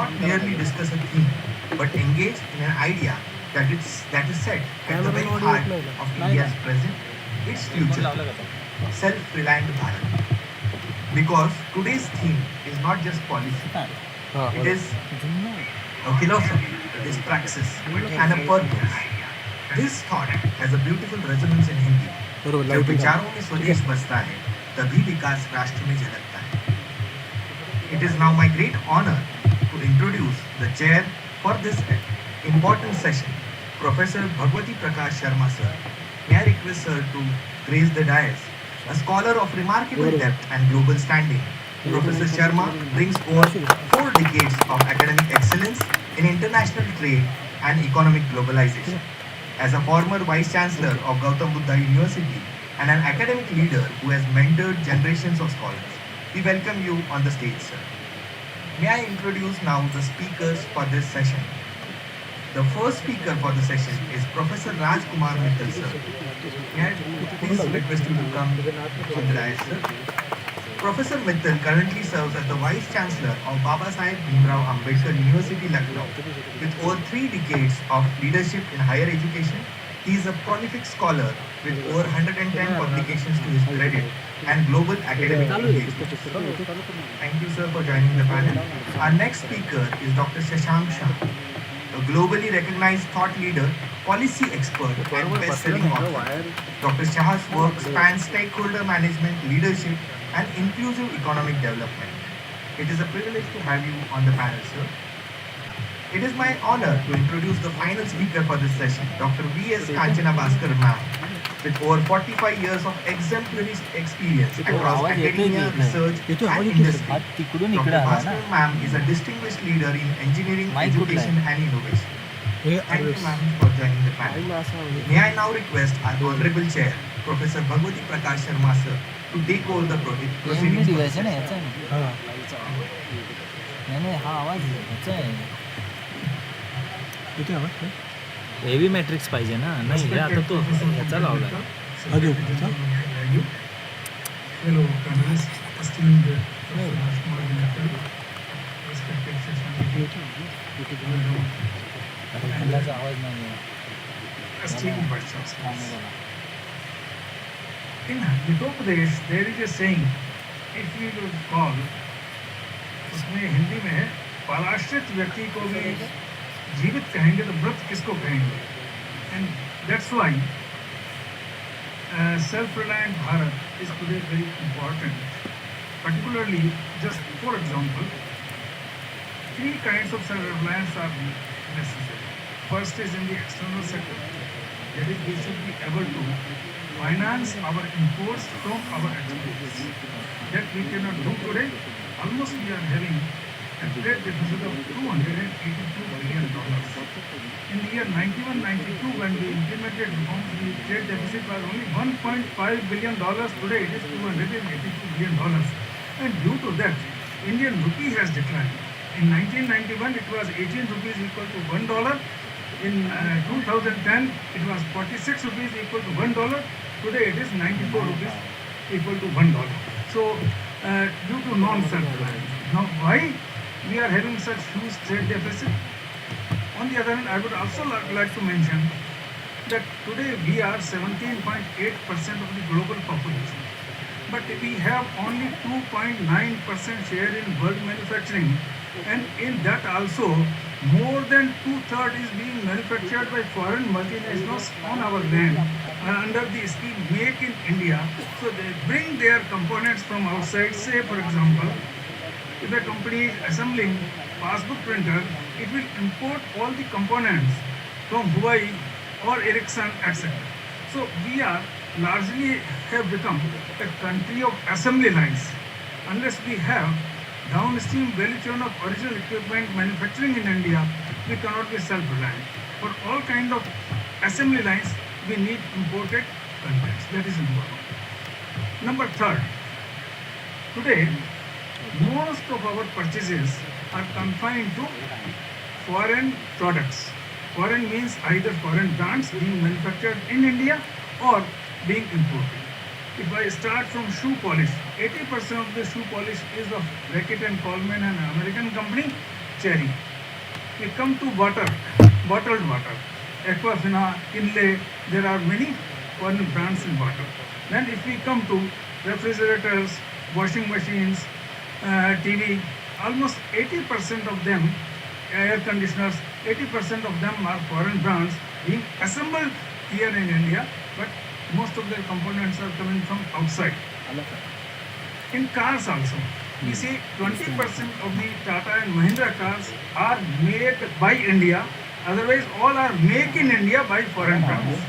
not merely discuss a theme, but engage in an idea that is set at the very heart of India's present, its future, self-reliant Bharat. Because today's theme is not just policy, it is a philosophy, it is praxis, and a purpose. This thought has a beautiful resonance in Hindi. जब विचारों में स्वदेश बसता है, तभी विकास राष्ट्र में झलकता है. It is now my great honor to introduce the chair for this important session, Professor Bhagwati Prakash Sharma sir. May I request sir to grace the dais? A scholar of remarkable depth and global standing, Professor Sharma brings over 4 decades of academic excellence in international trade and economic globalization. As a former Vice Chancellor of Gautam Buddha University and an academic leader who has mentored generations of scholars, we welcome you on the stage, sir. May I introduce now the speakers for this session. The first speaker for the session is Professor Rajkumar Mittal, sir. May I please request you to come on the dais, sir. Professor Mittal currently serves as the Vice Chancellor of Baba Saheb Bhimrao Ambedkar University, Lucknow. With over 3 decades of leadership in higher education, he is a prolific scholar with over 110 publications to his credit and global academic engagement. Thank you, sir, for joining the panel. Our next speaker is Dr. Shashank Shah, a globally recognized thought leader, policy expert, and best-selling author. Dr. Shah's work spans stakeholder management, leadership, and inclusive economic development. It is a privilege to have you on the panel, sir. It is my honor to introduce the final speaker for this session, Dr. V.S. Kanchana Bhaskar ma'am, with over 45 years of exemplary experience across academia, research, and industry. Dr. Bhaskar ma'am is a distinguished leader in engineering, education, and innovation. Thank you, ma'am, for joining the panel. May I now request our Honorable Chair, Professor Bhagwati Prakash Sharma sir, to take over the proceedings. Heavy matrix पाहिजे ना, नाही हे आता तो ह्याचा लावला. आवाज नाही. In Hitopadesh, there is a saying, if you will call, उसमें हिंदी में है, पराश्रित व्यक्ति को भी जीवित कहेंगे तो मृत किसको कहेंगे? And that's why self-reliant Bharat is today very important. Particularly, just for example, 3 kinds of self-reliance are necessary. First is in the external sector, that is, we should be able to finance our imports from our exports. That we cannot do today. Almost we are having a trade deficit of $282 billion. In the year 91-92, when we implemented reforms, the trade deficit was only $1.5 billion. Today it is $282 billion. And due to that, Indian rupee has declined. In 1991, it was 18 rupees equal to $1. In 2010, it was 46 rupees equal to $1. Today it is 94 rupees equal to $1. So, due to non-self-reliance. Now, why we are having such huge trade deficit? On the other hand, I would also like to mention that today we are 17.8% of the global population. But we have only 2.9% share in world manufacturing, and in that also more than 2/3 is being manufactured by foreign multinationals on our land under the scheme Make in India. So they bring their components from outside. Say for example, if a company is assembling passbook printer, it will import all the components from Huawei or Ericsson, etc. So we are largely have become a country of assembly lines. Unless we have downstream value chain of original equipment manufacturing in India, we cannot be self-reliant. For all kind of assembly lines, we need imported contents. That is important. Number 3, today most of our purchases are confined to foreign products. Foreign means either foreign brands being manufactured in India or being imported. If I start from shoe polish, 80% of the shoe polish is of Reckitt and Coleman, an American company. cherry. We come to water, bottled water, Aquafina, Inlay, there are many foreign brands in water. Then if we come to refrigerators, washing machines, TV, almost 80% of them, air conditioners, 80% of them are foreign brands being assembled here in India, but most of their components are coming from outside. In cars also, we see 20% of the Tata and Mahindra cars are made by India, otherwise all are made in India by foreign brands.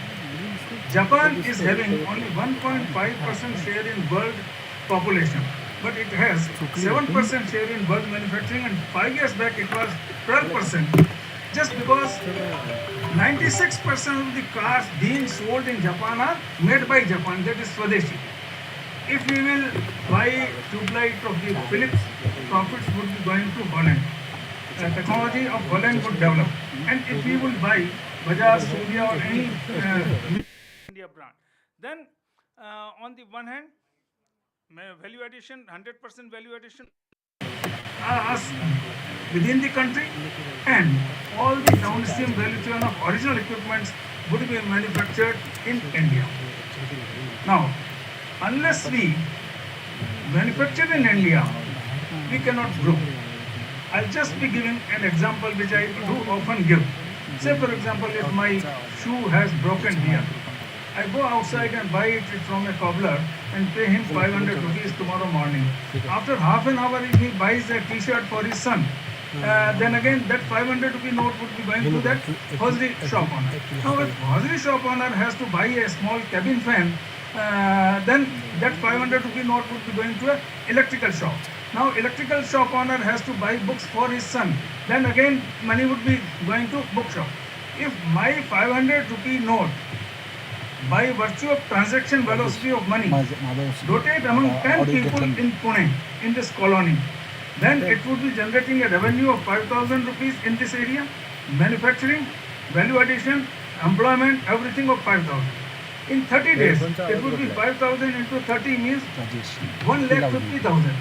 Japan is having only 1.5% share in world population, but it has 7% share in world manufacturing, and 5 years back it was 12%. Just because 96% of the cars being sold in Japan are made by Japan, that is Swadeshi. If we will buy tube light of the Philips, profits would be going to Holland. Technology of Holland would develop. And if we will buy Bajaj, Surya or any India brand, then on the one hand, value addition, 100% value addition us within the country, and all the downstream value chain of original equipments would be manufactured in India. Now, unless we manufacture in India, we cannot grow. I'll just be giving an example which I do often give. Say for example, if my shoe has broken here, I go outside and buy it from a cobbler and pay him 500 rupees tomorrow morning. After half an hour, if he buys a t-shirt for his son, then again that 500 rupee note would be going to that hosiery shop owner. Now if hosiery shop owner has to buy a small cabin fan, then that 500 rupee note would be going to an electrical shop. Now electrical shop owner has to buy books for his son, then again money would be going to bookshop. If my 500 rupee note, by virtue of transaction velocity of money, rotate among 10 people in Pune, in this colony, then it would be generating a revenue of 5,000 rupees in this area, manufacturing, value addition, employment, everything of 5,000. In 30 days, it would be 5,000 into 30 means 1,50,000.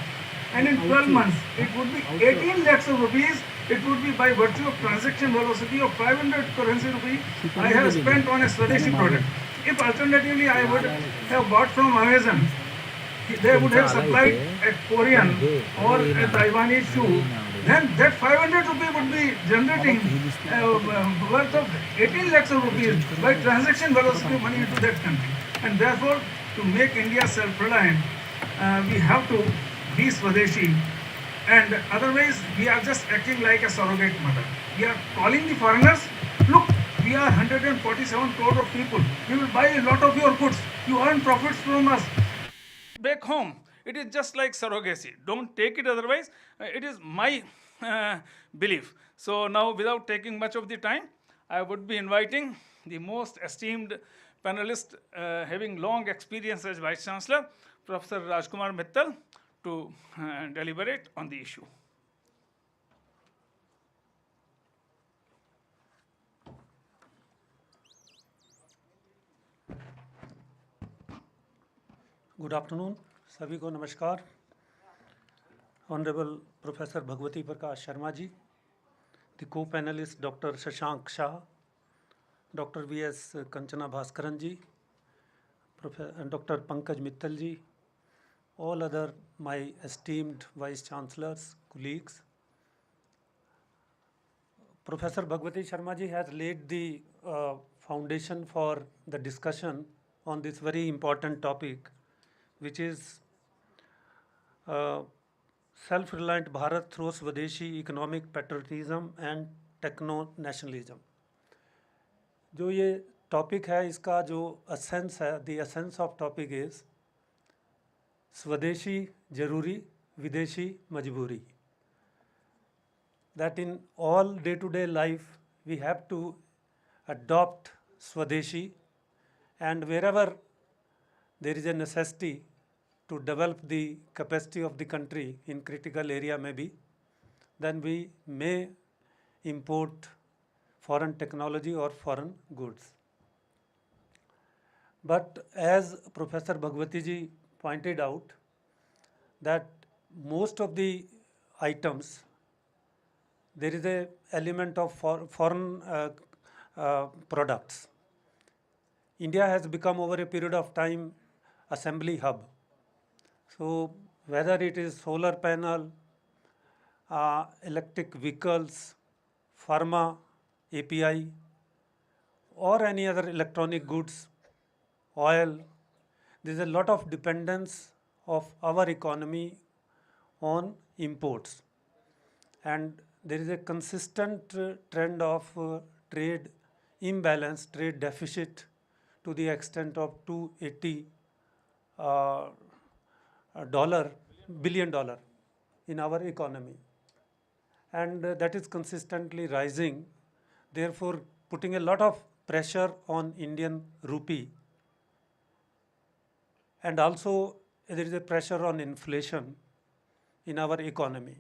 And in 12 months, it would be 18 lakhs of rupees. It would be by virtue of transaction velocity of 500 currency rupees I have spent on a Swadeshi product. If alternatively I would have bought from Amazon, they would have supplied a Korean or a Taiwanese shoe, then that 500 rupee would be generating worth of 18 lakhs of rupees by transaction velocity of money into that country. And therefore, to make India self-reliant, we have to be Swadeshi, and otherwise we are just acting like a surrogate mother. We are calling the foreigners, look, we are 147 crore of people. We will buy a lot of your goods. You earn profits from us. Back home, it is just like surrogacy. Don't take it otherwise. It is my belief. So now, without taking much of the time, I would be inviting the most esteemed panelist, having long experience as Vice Chancellor, Professor Rajkumar Mittal, to deliberate on the issue. Good afternoon, सभी को नमस्कार. Honorable Professor Bhagwati Prakash Sharma ji, the co-panelists Dr. Shashank Shah, Dr. V.S. Kanchana Bhaskaran ji, and Dr. Pankaj Mittal ji, all other my esteemed Vice Chancellors, colleagues. Professor Bhagwati Sharma ji has laid the foundation for the discussion on this very important topic, which is self-reliant Bharat through Swadeshi economic patriotism and techno-nationalism. जो ये topic है, इसका जो essence है, the essence of topic is स्वदेशी जरूरी, विदेशी मजबूरी. That in all day-to-day life we have to adopt Swadeshi, and wherever there is a necessity to develop the capacity of the country in critical area maybe, then we may import foreign technology or foreign goods. But as Professor Bhagwati ji pointed out, that most of the items there is a element of foreign products. India has become over a period of time assembly hub. So whether it is solar panel, electric vehicles, pharma, API, or any other electronic goods, oil, there is a lot of dependence of our economy on imports. And there is a consistent trend of trade imbalance, trade deficit to the extent of 280 uh, dollar billion dollar in our economy, and that is consistently rising, therefore putting a lot of pressure on Indian rupee, and also there is a pressure on inflation in our economy.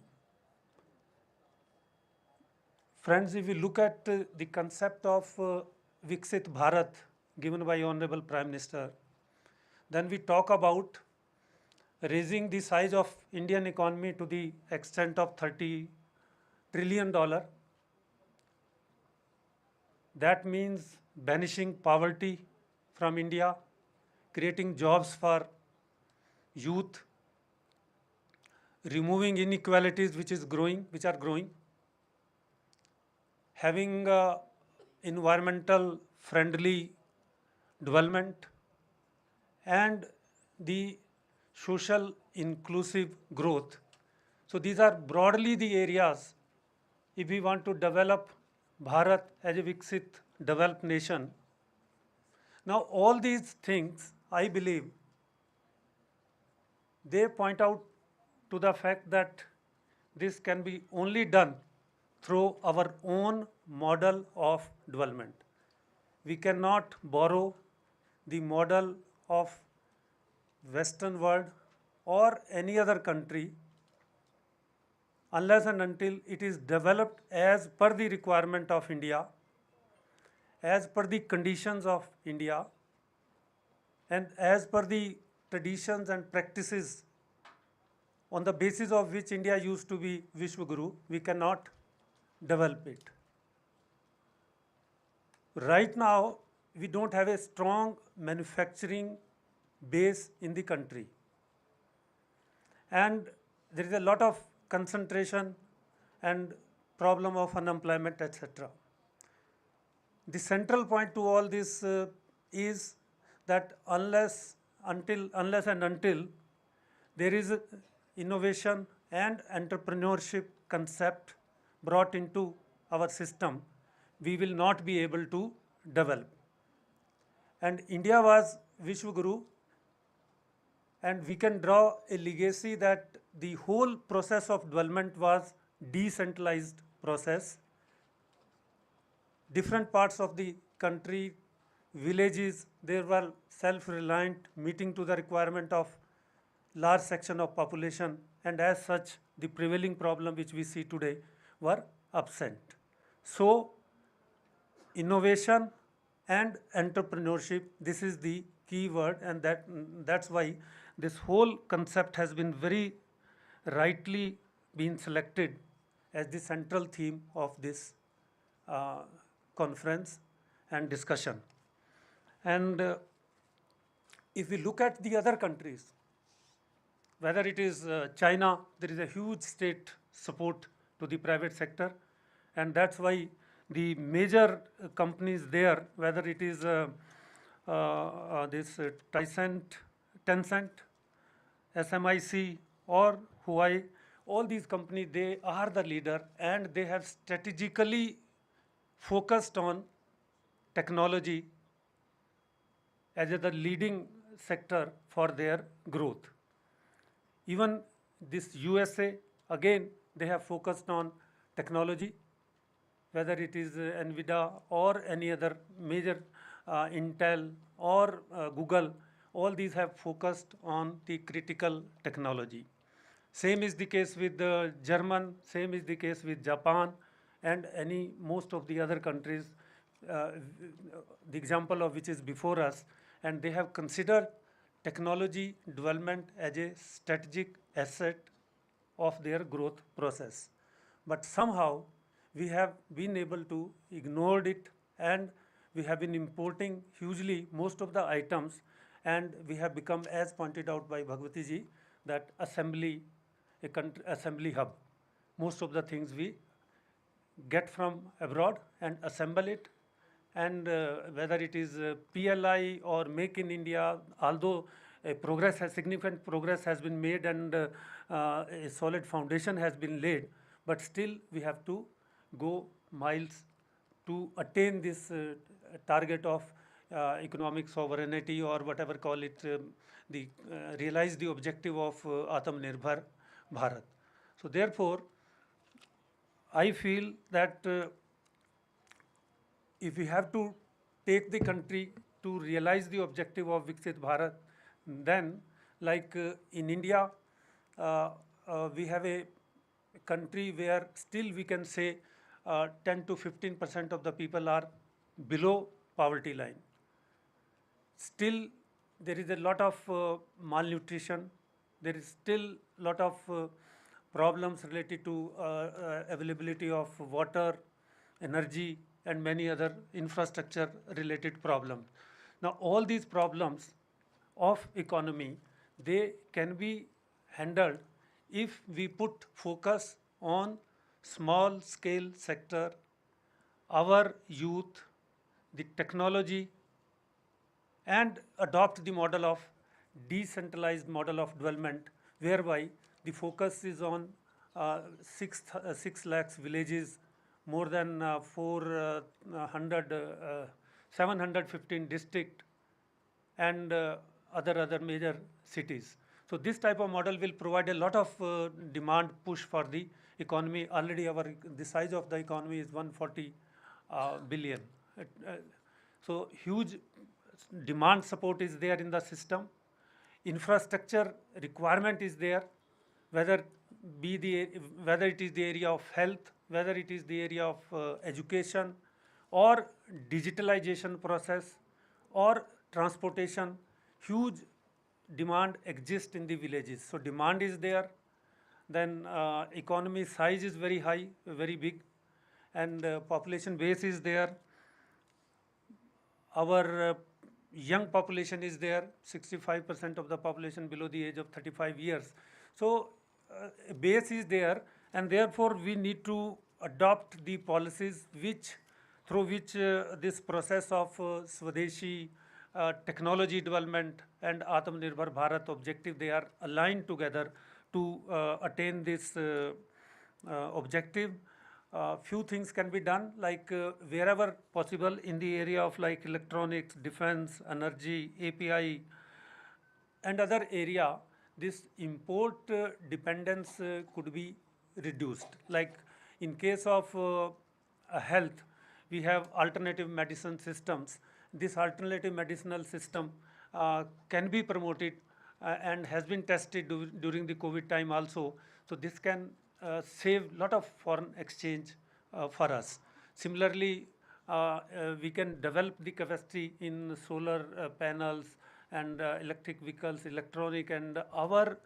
Friends, if we look at the concept of Viksit Bharat given by Honorable Prime Minister, then we talk about raising the size of Indian economy to the extent of $30 trillion. That means banishing poverty from India, creating jobs for youth, removing inequalities which are growing, having environmental friendly development, and the social inclusive growth. So these are broadly the areas if we want to develop Bharat as a Viksit developed nation. Now all these things, I believe, they point out to the fact that this can be only done through our own model of development. We cannot borrow the model of Western world or any other country unless and until it is developed as per the requirement of India, as per the conditions of India, and as per the traditions and practices on the basis of which India used to be Vishwaguru. We cannot develop it. Right now, we don't have a strong manufacturing base in the country, and there is a lot of concentration and problem of unemployment, etc. The central point to all this is that unless and until there is innovation and entrepreneurship concept brought into our system, we will not be able to develop. And India was Vishwaguru, and we can draw a legacy that the whole process of development was decentralized process. Different parts of the country, villages, they were self-reliant, meeting to the requirement of large section of population, and as such the prevailing problem which we see today were absent. So innovation and entrepreneurship, this is the key word, and that's why this whole concept has been very rightly been selected as the central theme of this conference and discussion. And if we look at the other countries, whether it is China, there is a huge state support to the private sector, and that's why the major companies there, whether it is this Tencent, SMIC, or Huawei, all these companies, they are the leader, and they have strategically focused on technology as the leading sector for their growth. Even this USA, again, they have focused on technology, whether it is NVIDIA or any other major Intel or Google, all these have focused on the critical technology. Same is the case with German, same is the case with Japan, and most of the other countries, the example of which is before us, and they have considered technology development as a strategic asset of their growth process. But somehow we have been able to ignored it, and we have been importing hugely most of the items, and we have become, as pointed out by Bhagwati ji, that assembly hub. Most of the things we get from abroad and assemble it, and whether it is PLI or Make in India, although significant progress has been made, and a solid foundation has been laid, but still we have to go miles to attain this target of economic sovereignty, or whatever call it, the realize the objective of Atmanirbhar Bharat. So therefore, I feel that if we have to take the country to realize the objective of Viksit Bharat, then like in India, we have a country where still we can say 10 to 15% of the people are below poverty line. Still, there is a lot of malnutrition. There is still lot of problems related to availability of water, energy, and many other infrastructure related problems. Now, all these problems of economy, they can be handled if we put focus on small scale sector, our youth, the technology, and adopt the model of decentralized model of development, whereby the focus is on 6 lakhs villages, more than 715 district, and other major cities. So this type of model will provide a lot of demand push for the economy. Already the size of the economy is 140 billion. So huge demand support is there in the system. Infrastructure requirement is there, whether whether it is the area of health, whether it is the area of education, or digitalization process, or transportation. Huge demand exists in the villages. So demand is there. Then economy size is very high, very big, and population base is there. Our young population is there, 65% of the population below the age of 35 years. So base is there, and therefore we need to adopt the policies through which this process of Swadeshi technology development and Atmanirbhar Bharat objective, they are aligned together to attain this objective. Few things can be done, like wherever possible in the area of like electronics, defense, energy, API, and other area, this import dependence could be reduced. Like in case of health, we have alternative medicine systems. This alternative medicinal system can be promoted and has been tested during the COVID time also. So this can save lot of foreign exchange for us. Similarly, we can develop the capacity in solar panels and electric vehicles, electronic, and our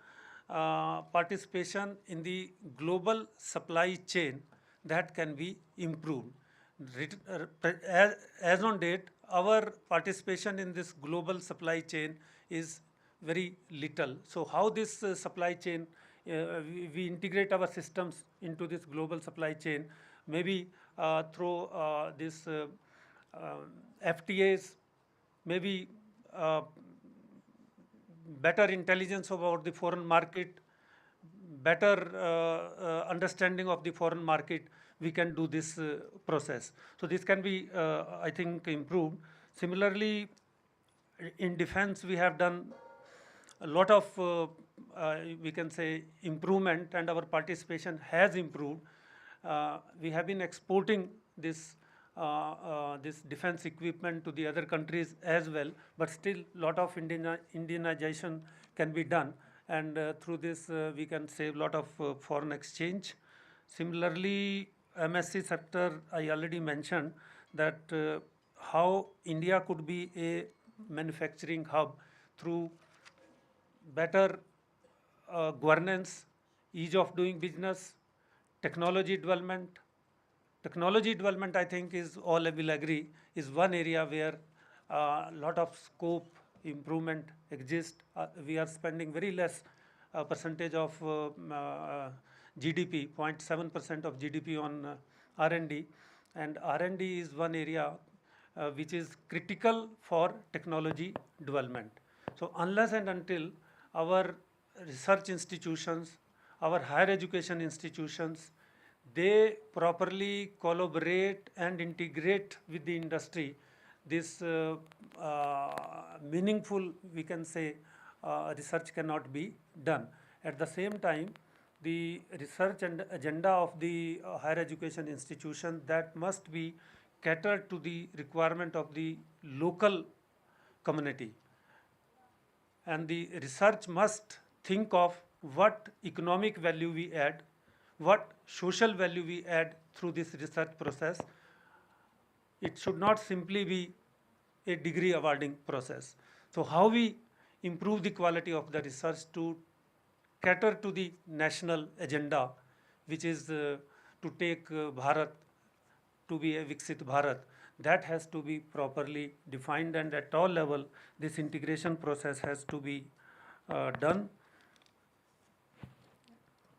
participation in the global supply chain, that can be improved. As on date, our participation in this global supply chain is very little. So how this supply chain, we integrate our systems into this global supply chain, maybe through this FTAs, maybe better intelligence about the foreign market, better understanding of the foreign market, we can do this process. So this can be, I think, improved. Similarly, in defense, we have done a lot of, we can say, improvement, and our participation has improved. We have been exporting this defense equipment to the other countries as well, but still lot of Indianization can be done, and through this we can save lot of foreign exchange. Similarly, MSC sector, I already mentioned that how India could be a manufacturing hub through better governance, ease of doing business, technology development, technology development, I think, is all will agree, is one area where a lot of scope improvement exists. We are spending very less percentage of GDP, 0.7% of GDP on R&D, and R&D is one area which is critical for technology development. So unless and until our research institutions, our higher education institutions, they properly collaborate and integrate with the industry, this meaningful, we can say, research cannot be done. At the same time, the research and agenda of the higher education institution, that must be catered to the requirement of the local community, and the research must think of what economic value we add, what social value we add through this research process. It should not simply be a degree awarding process. So how we improve the quality of the research to cater to the national agenda, which is to take Bharat to be a Viksit Bharat, that has to be properly defined, and at all level this integration process has to be done.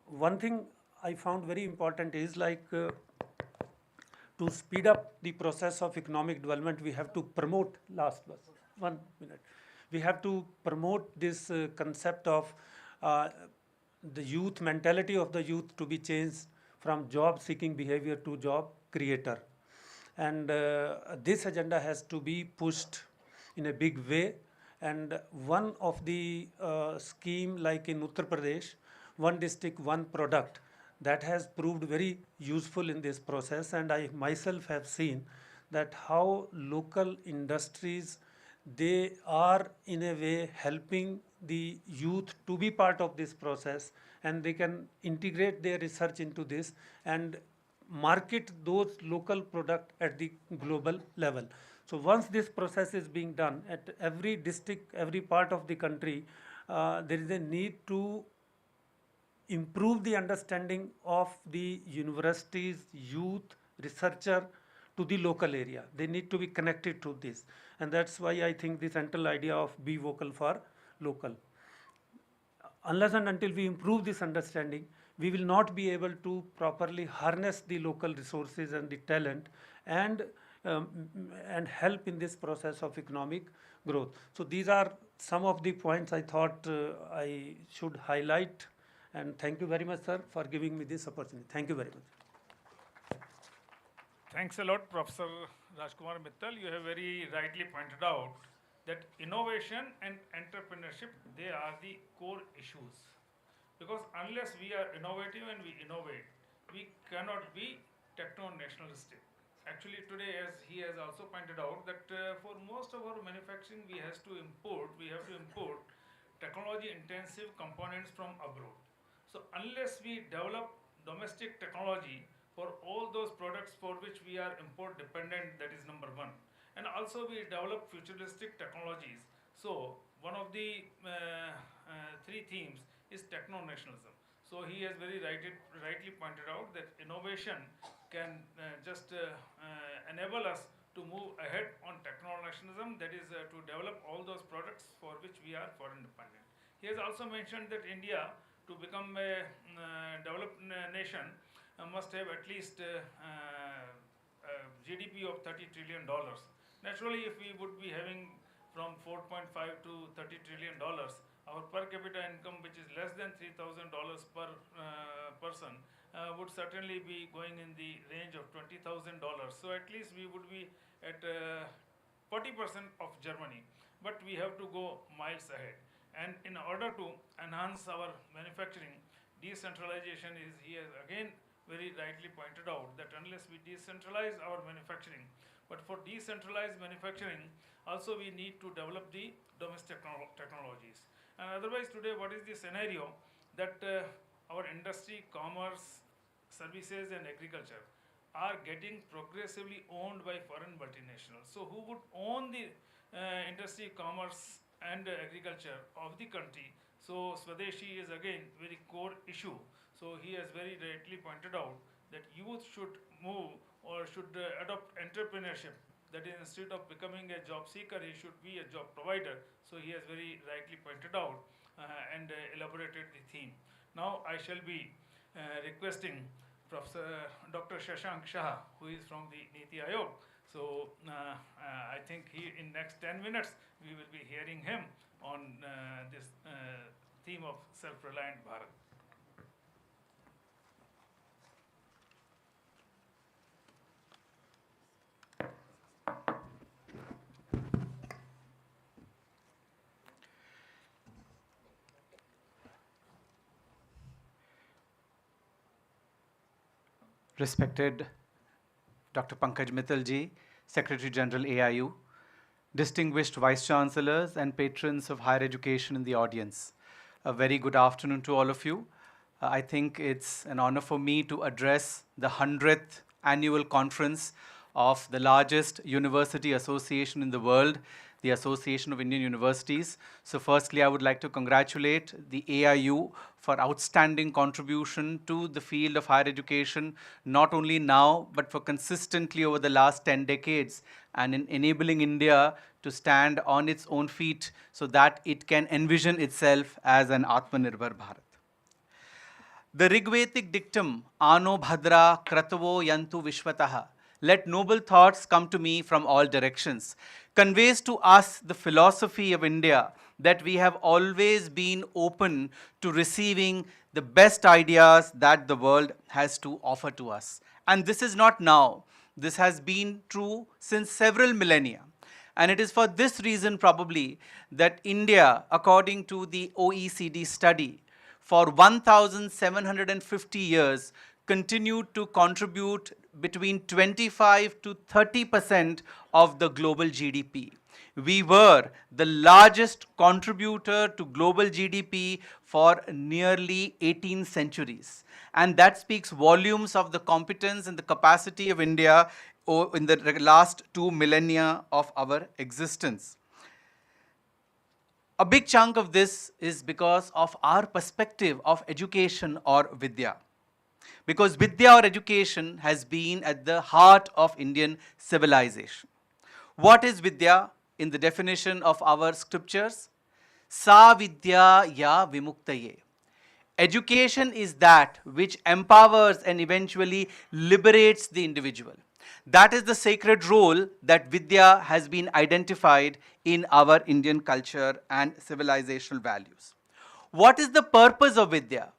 One thing I found very important is like to speed up the process of economic development, we have to promote, last 1 minute, we have to promote this concept of the youth, mentality of the youth to be changed from job seeking behavior to job creator. And this agenda has to be pushed in a big way. And one of the scheme, like in Uttar Pradesh, one district, one product, that has proved very useful in this process. And I myself have seen that how local industries, they are in a way helping the youth to be part of this process, and they can integrate their research into this and market those local product at the global level. So once this process is being done at every district, every part of the country, there is a need to improve the understanding of the universities, youth, researcher to the local area. They need to be connected to this. And that's why I think the central idea of be vocal for local. Unless and until we improve this understanding, we will not be able to properly harness the local resources and the talent, and help in this process of economic growth. So these are some of the points I thought I should highlight. And thank you very much, sir, for giving me this opportunity. Thank you very much. Thanks a lot, Professor Rajkumar Mittal. You have very rightly pointed out that innovation and entrepreneurship, they are the core issues. Because unless we are innovative and we innovate, we cannot be techno-nationalistic. Actually, today, as he has also pointed out, that for most of our manufacturing, we have to import technology-intensive components from abroad. So unless we develop domestic technology for all those products for which we are import dependent, that is number one. And also we develop futuristic technologies. So one of the three themes is techno-nationalism. So he has very rightly pointed out that innovation can just enable us to move ahead on techno-nationalism, that is to develop all those products for which we are foreign dependent. He has also mentioned that India, to become a developed nation, must have at least GDP of $30 trillion. Naturally, if we would be having from 4.5 to $30 trillion, our per capita income, which is less than $3,000 per person, would certainly be going in the range of $20,000. So at least we would be at 40% of Germany. But we have to go miles ahead. And in order to enhance our manufacturing, decentralization is, he has again very rightly pointed out that unless we decentralize our manufacturing, but for decentralized manufacturing, also we need to develop the domestic technologies. And otherwise today, what is the scenario? That our industry, commerce, services and agriculture are getting progressively owned by foreign multinationals. So who would own the industry, commerce and agriculture of the country? So Swadeshi is again very core issue. So he has very rightly pointed out that youth should move should adopt entrepreneurship. That is, instead of becoming a job seeker, he should be a job provider. So he has very rightly pointed out and elaborated the theme. Now I shall be requesting Professor Dr. Shashank Shah, who is from the Niti Aayog. So I think in next 10 minutes we will be hearing him on this theme of self-reliant Bharat. Respected Dr. Pankaj Mittalji, Secretary General AIU, distinguished Vice Chancellors and patrons of higher education in the audience, a very good afternoon to all of you. I think it's an honor for me to address the 100th annual conference of the largest university association in the world, the Association of Indian Universities. So firstly, I would like to congratulate the AIU for outstanding contribution to the field of higher education, not only now, but for consistently over the last 10 decades, and in enabling India to stand on its own feet so that it can envision itself as an Atmanirbhar Bharat. The Rigvedic dictum, Ano Bhadra Kratavo Yantu Vishwataha, let noble thoughts come to me from all directions, conveys to us the philosophy of India that we have always been open to receiving the best ideas that the world has to offer to us. And this is not now. This has been true since several millennia. And it is for this reason probably that India, according to the OECD study, for 1,750 years continued to contribute between 25 to 30% of the global GDP. We were the largest contributor to global GDP for nearly 18 centuries. And that speaks volumes of the competence and the capacity of India in the last 2 millennia of our existence. A big chunk of this is because of our perspective of education or Vidya. Because Vidya or education has been at the heart of Indian civilization. What is Vidya in the definition of our scriptures? Sa Vidya ya Vimuktaye. Education is that which empowers and eventually liberates the individual. That is the sacred role that Vidya has been identified in our Indian culture and civilizational values. What is the purpose of Vidya?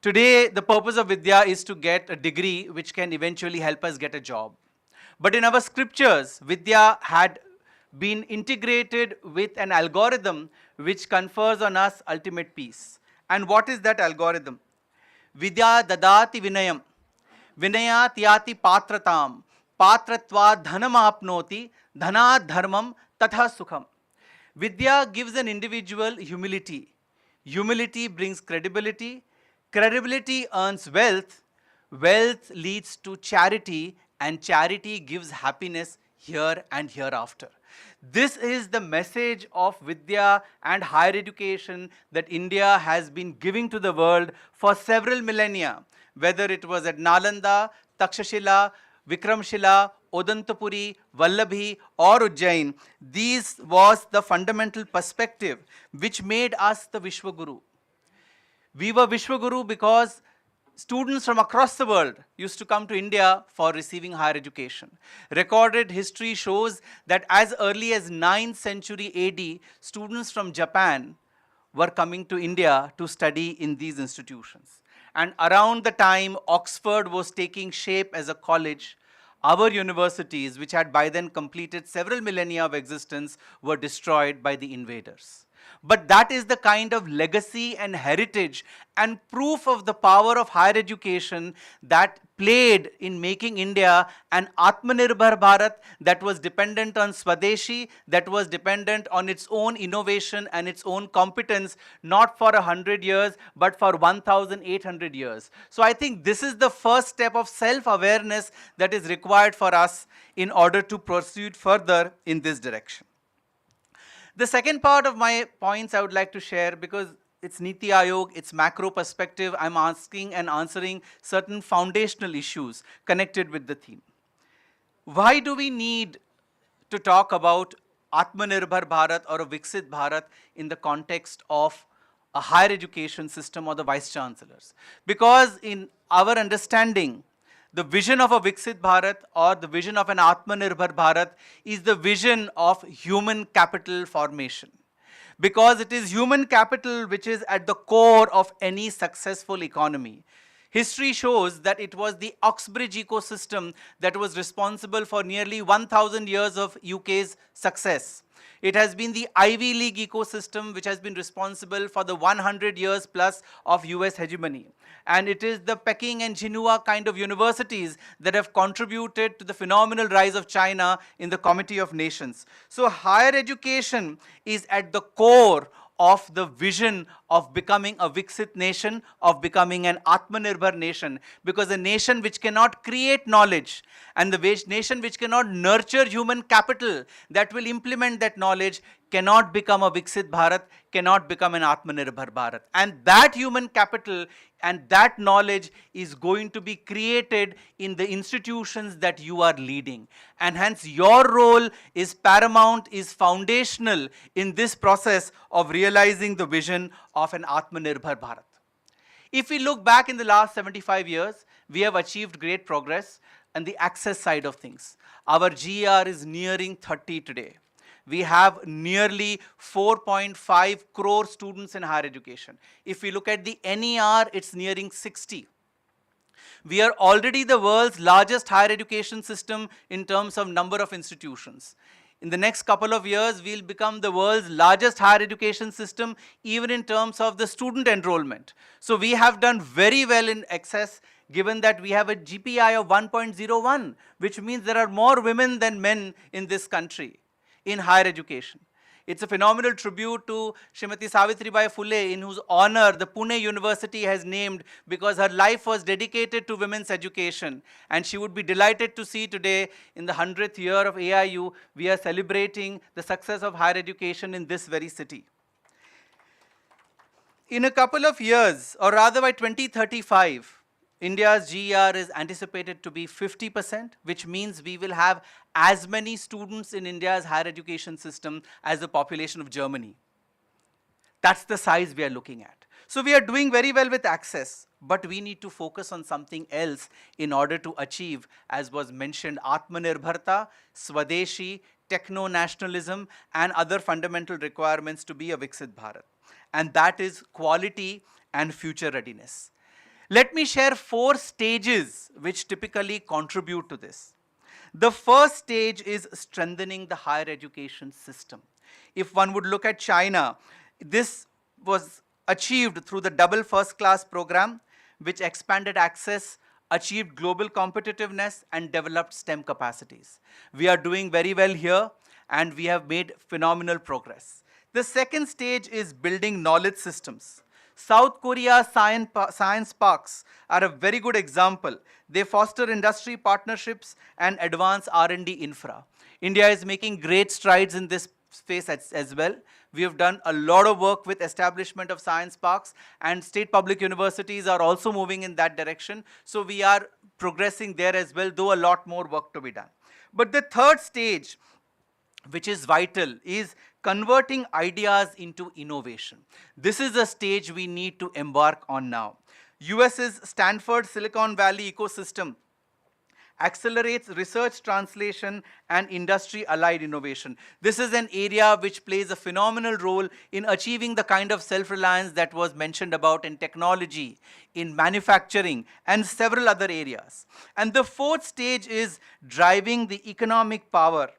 Today, the purpose of Vidya is to get a degree which can eventually help us get a job. But in our scriptures, Vidya had been integrated with an algorithm which confers on us ultimate peace. And what is that algorithm? Vidya dadati vinayam. Vinaya tiyati patratam. Patratva dhanam apnoti. Dhana dharmam tatha sukham. Vidya gives an individual humility. Humility brings credibility. Credibility earns wealth. Wealth leads to charity. And charity gives happiness here and hereafter. This is the message of Vidya and higher education that India has been giving to the world for several millennia, whether it was at Nalanda, Takshashila, Vikramshila, Odantapuri, Vallabhi or Ujjain. This was the fundamental perspective which made us the Vishwaguru. We were Vishwaguru because students from across the world used to come to India for receiving higher education. Recorded history shows that as early as 9th century AD, students from Japan were coming to India to study in these institutions. And around the time Oxford was taking shape as a college, our universities, which had by then completed several millennia of existence, were destroyed by the invaders. But that is the kind of legacy and heritage and proof of the power of higher education that played in making India an Atmanirbhar Bharat that was dependent on Swadeshi, that was dependent on its own innovation and its own competence, not for 100 years, but for 1,800 years. So I think this is the first step of self-awareness that is required for us in order to proceed further in this direction. The second part of my points I would like to share, because its Niti Aayog, its macro perspective, I'm asking and answering certain foundational issues connected with the theme. Why do we need to talk about Atmanirbhar Bharat or a Viksit Bharat in the context of a higher education system or the vice chancellors? Because in our understanding, the vision of a Viksit Bharat or the vision of an Atmanirbhar Bharat is the vision of human capital formation. Because it is human capital which is at the core of any successful economy. History shows that it was the Oxbridge ecosystem that was responsible for nearly 1,000 years of UK's success. It has been the Ivy League ecosystem which has been responsible for the 100 years plus of US hegemony. And it is the Peking and Tsinghua kind of universities that have contributed to the phenomenal rise of China in the Committee of Nations. So higher education is at the core of the vision of becoming a Viksit nation, of becoming an Atmanirbhar nation, because a nation which cannot create knowledge and the nation which cannot nurture human capital that will implement that knowledge cannot become a Viksit Bharat, cannot become an Atmanirbhar Bharat. And that human capital and that knowledge is going to be created in the institutions that you are leading. And hence your role is paramount, is foundational in this process of realizing the vision of an Atmanirbhar Bharat. If we look back in the last 75 years, we have achieved great progress on the access side of things. Our GER is nearing 30 today. We have nearly 4.5 crore students in higher education. If we look at the NER, it's nearing 60. We are already the world's largest higher education system in terms of number of institutions. In the next couple of years, we'll become the world's largest higher education system, even in terms of the student enrollment. So we have done very well in access, given that we have a GPI of 1.01, which means there are more women than men in this country in higher education. It's a phenomenal tribute to Srimati Savitribai Phule, in whose honor the Pune University has named, because her life was dedicated to women's education. And she would be delighted to see today, in the 100th year of AIU, we are celebrating the success of higher education in this very city. In a couple of years, or rather by 2035, India's GER is anticipated to be 50%, which means we will have as many students in India's higher education system as the population of Germany. That's the size we are looking at. So we are doing very well with access, but we need to focus on something else in order to achieve, as was mentioned, Atmanirbharta, Swadeshi, Techno-Nationalism, and other fundamental requirements to be a Viksit Bharat. And that is quality and future readiness. Let me share 4 stages which typically contribute to this. The first stage is strengthening the higher education system. If one would look at China, this was achieved through the double first class program, which expanded access, achieved global competitiveness, and developed STEM capacities. We are doing very well here, and we have made phenomenal progress. The second stage is building knowledge systems. South Korea's science parks are a very good example. They foster industry partnerships and advance R&D infra. India is making great strides in this space as well. We have done a lot of work with establishment of science parks, and state public universities are also moving in that direction. So we are progressing there as well, though a lot more work to be done. But the third stage, which is vital, is converting ideas into innovation. This is a stage we need to embark on now. US's Stanford Silicon Valley ecosystem accelerates research translation and industry-allied innovation. This is an area which plays a phenomenal role in achieving the kind of self-reliance that was mentioned about in technology, in manufacturing, and several other areas. And the fourth stage is driving the economic power.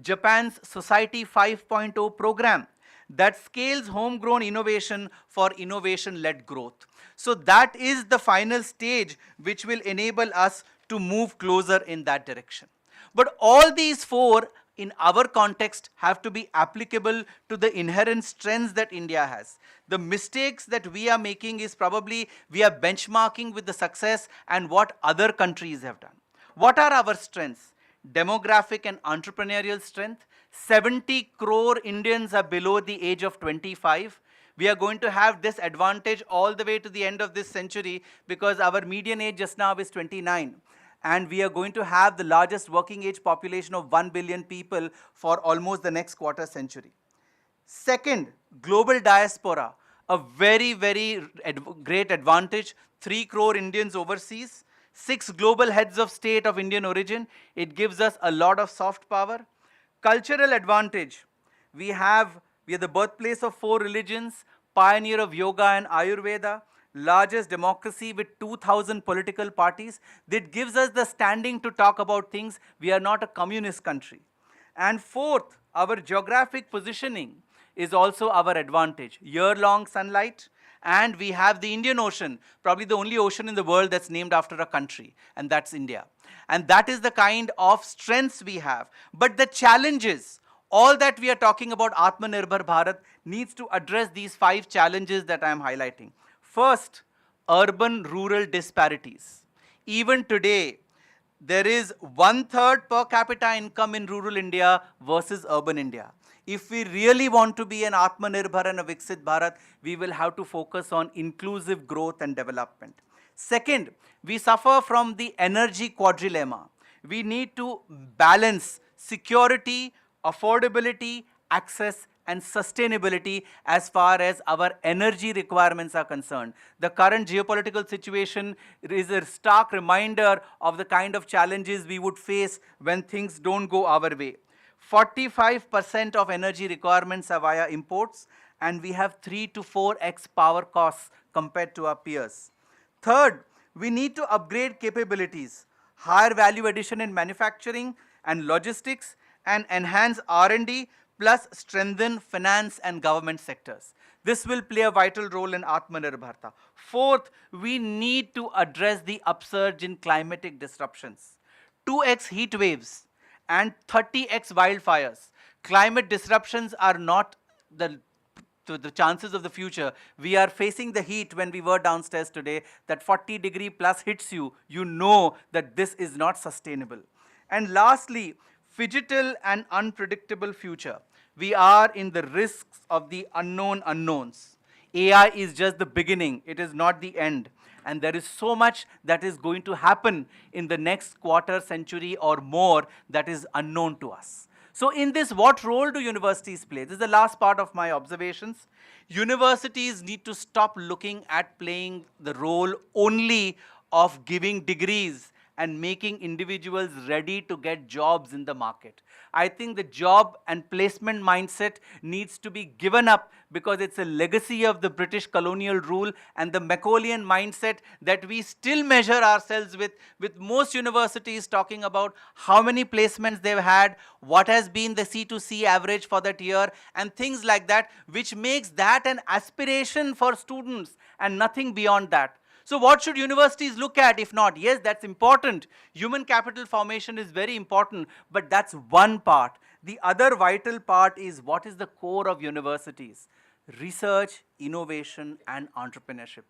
Japan's Society 5.0 program that scales homegrown innovation for innovation-led growth. So that is the final stage which will enable us to move closer in that direction. But all these 4 in our context have to be applicable to the inherent strengths that India has. The mistakes that we are making is probably we are benchmarking with the success and what other countries have done. What are our strengths? Demographic and entrepreneurial strength. 70 crore Indians are below the age of 25. We are going to have this advantage all the way to the end of this century because our median age just now is 29. And we are going to have the largest working age population of 1 billion people for almost the next quarter century. Second, global diaspora, a very, very great advantage. 3 crore Indians overseas, 6 global heads of state of Indian origin. It gives us a lot of soft power. Cultural advantage. We are the birthplace of 4 religions, pioneer of yoga and Ayurveda, largest democracy with 2,000 political parties. That gives us the standing to talk about things. We are not a communist country. And fourth, our geographic positioning is also our advantage. Year-long sunlight, and we have the Indian Ocean, probably the only ocean in the world that's named after a country, and that's India. And that is the kind of strengths we have. But the challenges, all that we are talking about Atmanirbhar Bharat needs to address these 5 challenges that I am highlighting. First, urban-rural disparities. Even today, there is 1/3 per capita income in rural India versus urban India. If we really want to be an Atmanirbhar and a Viksit Bharat, we will have to focus on inclusive growth and development. Second, we suffer from the energy quadrilemma. We need to balance security, affordability, access, and sustainability as far as our energy requirements are concerned. The current geopolitical situation is a stark reminder of the kind of challenges we would face when things don't go our way. 45% of energy requirements are via imports, and we have 3 to 4x power costs compared to our peers. Third, we need to upgrade capabilities, higher value addition in manufacturing and logistics, and enhance R&D, plus strengthen finance and government sectors. This will play a vital role in Atmanirbharta. Fourth, we need to address the upsurge in climatic disruptions. 2x heat waves and 30x wildfires. Climate disruptions are not the chances of the future. We are facing the heat when we were downstairs today, that 40-degree plus hits you, you know that this is not sustainable. And lastly, phygital and unpredictable future. We are in the risks of the unknown unknowns. AI is just the beginning, it is not the end. And there is so much that is going to happen in the next quarter century or more that is unknown to us. So in this, what role do universities play? This is the last part of my observations. Universities need to stop looking at playing the role only of giving degrees and making individuals ready to get jobs in the market. I think the job and placement mindset needs to be given up because it's a legacy of the British colonial rule and the Macaulayan mindset that we still measure ourselves with most universities talking about how many placements they've had, what has been the C2C average for that year, and things like that, which makes that an aspiration for students and nothing beyond that. So what should universities look at if not? Yes, that's important. Human capital formation is very important, but that's one part. The other vital part is what is the core of universities? Research, innovation, and entrepreneurship.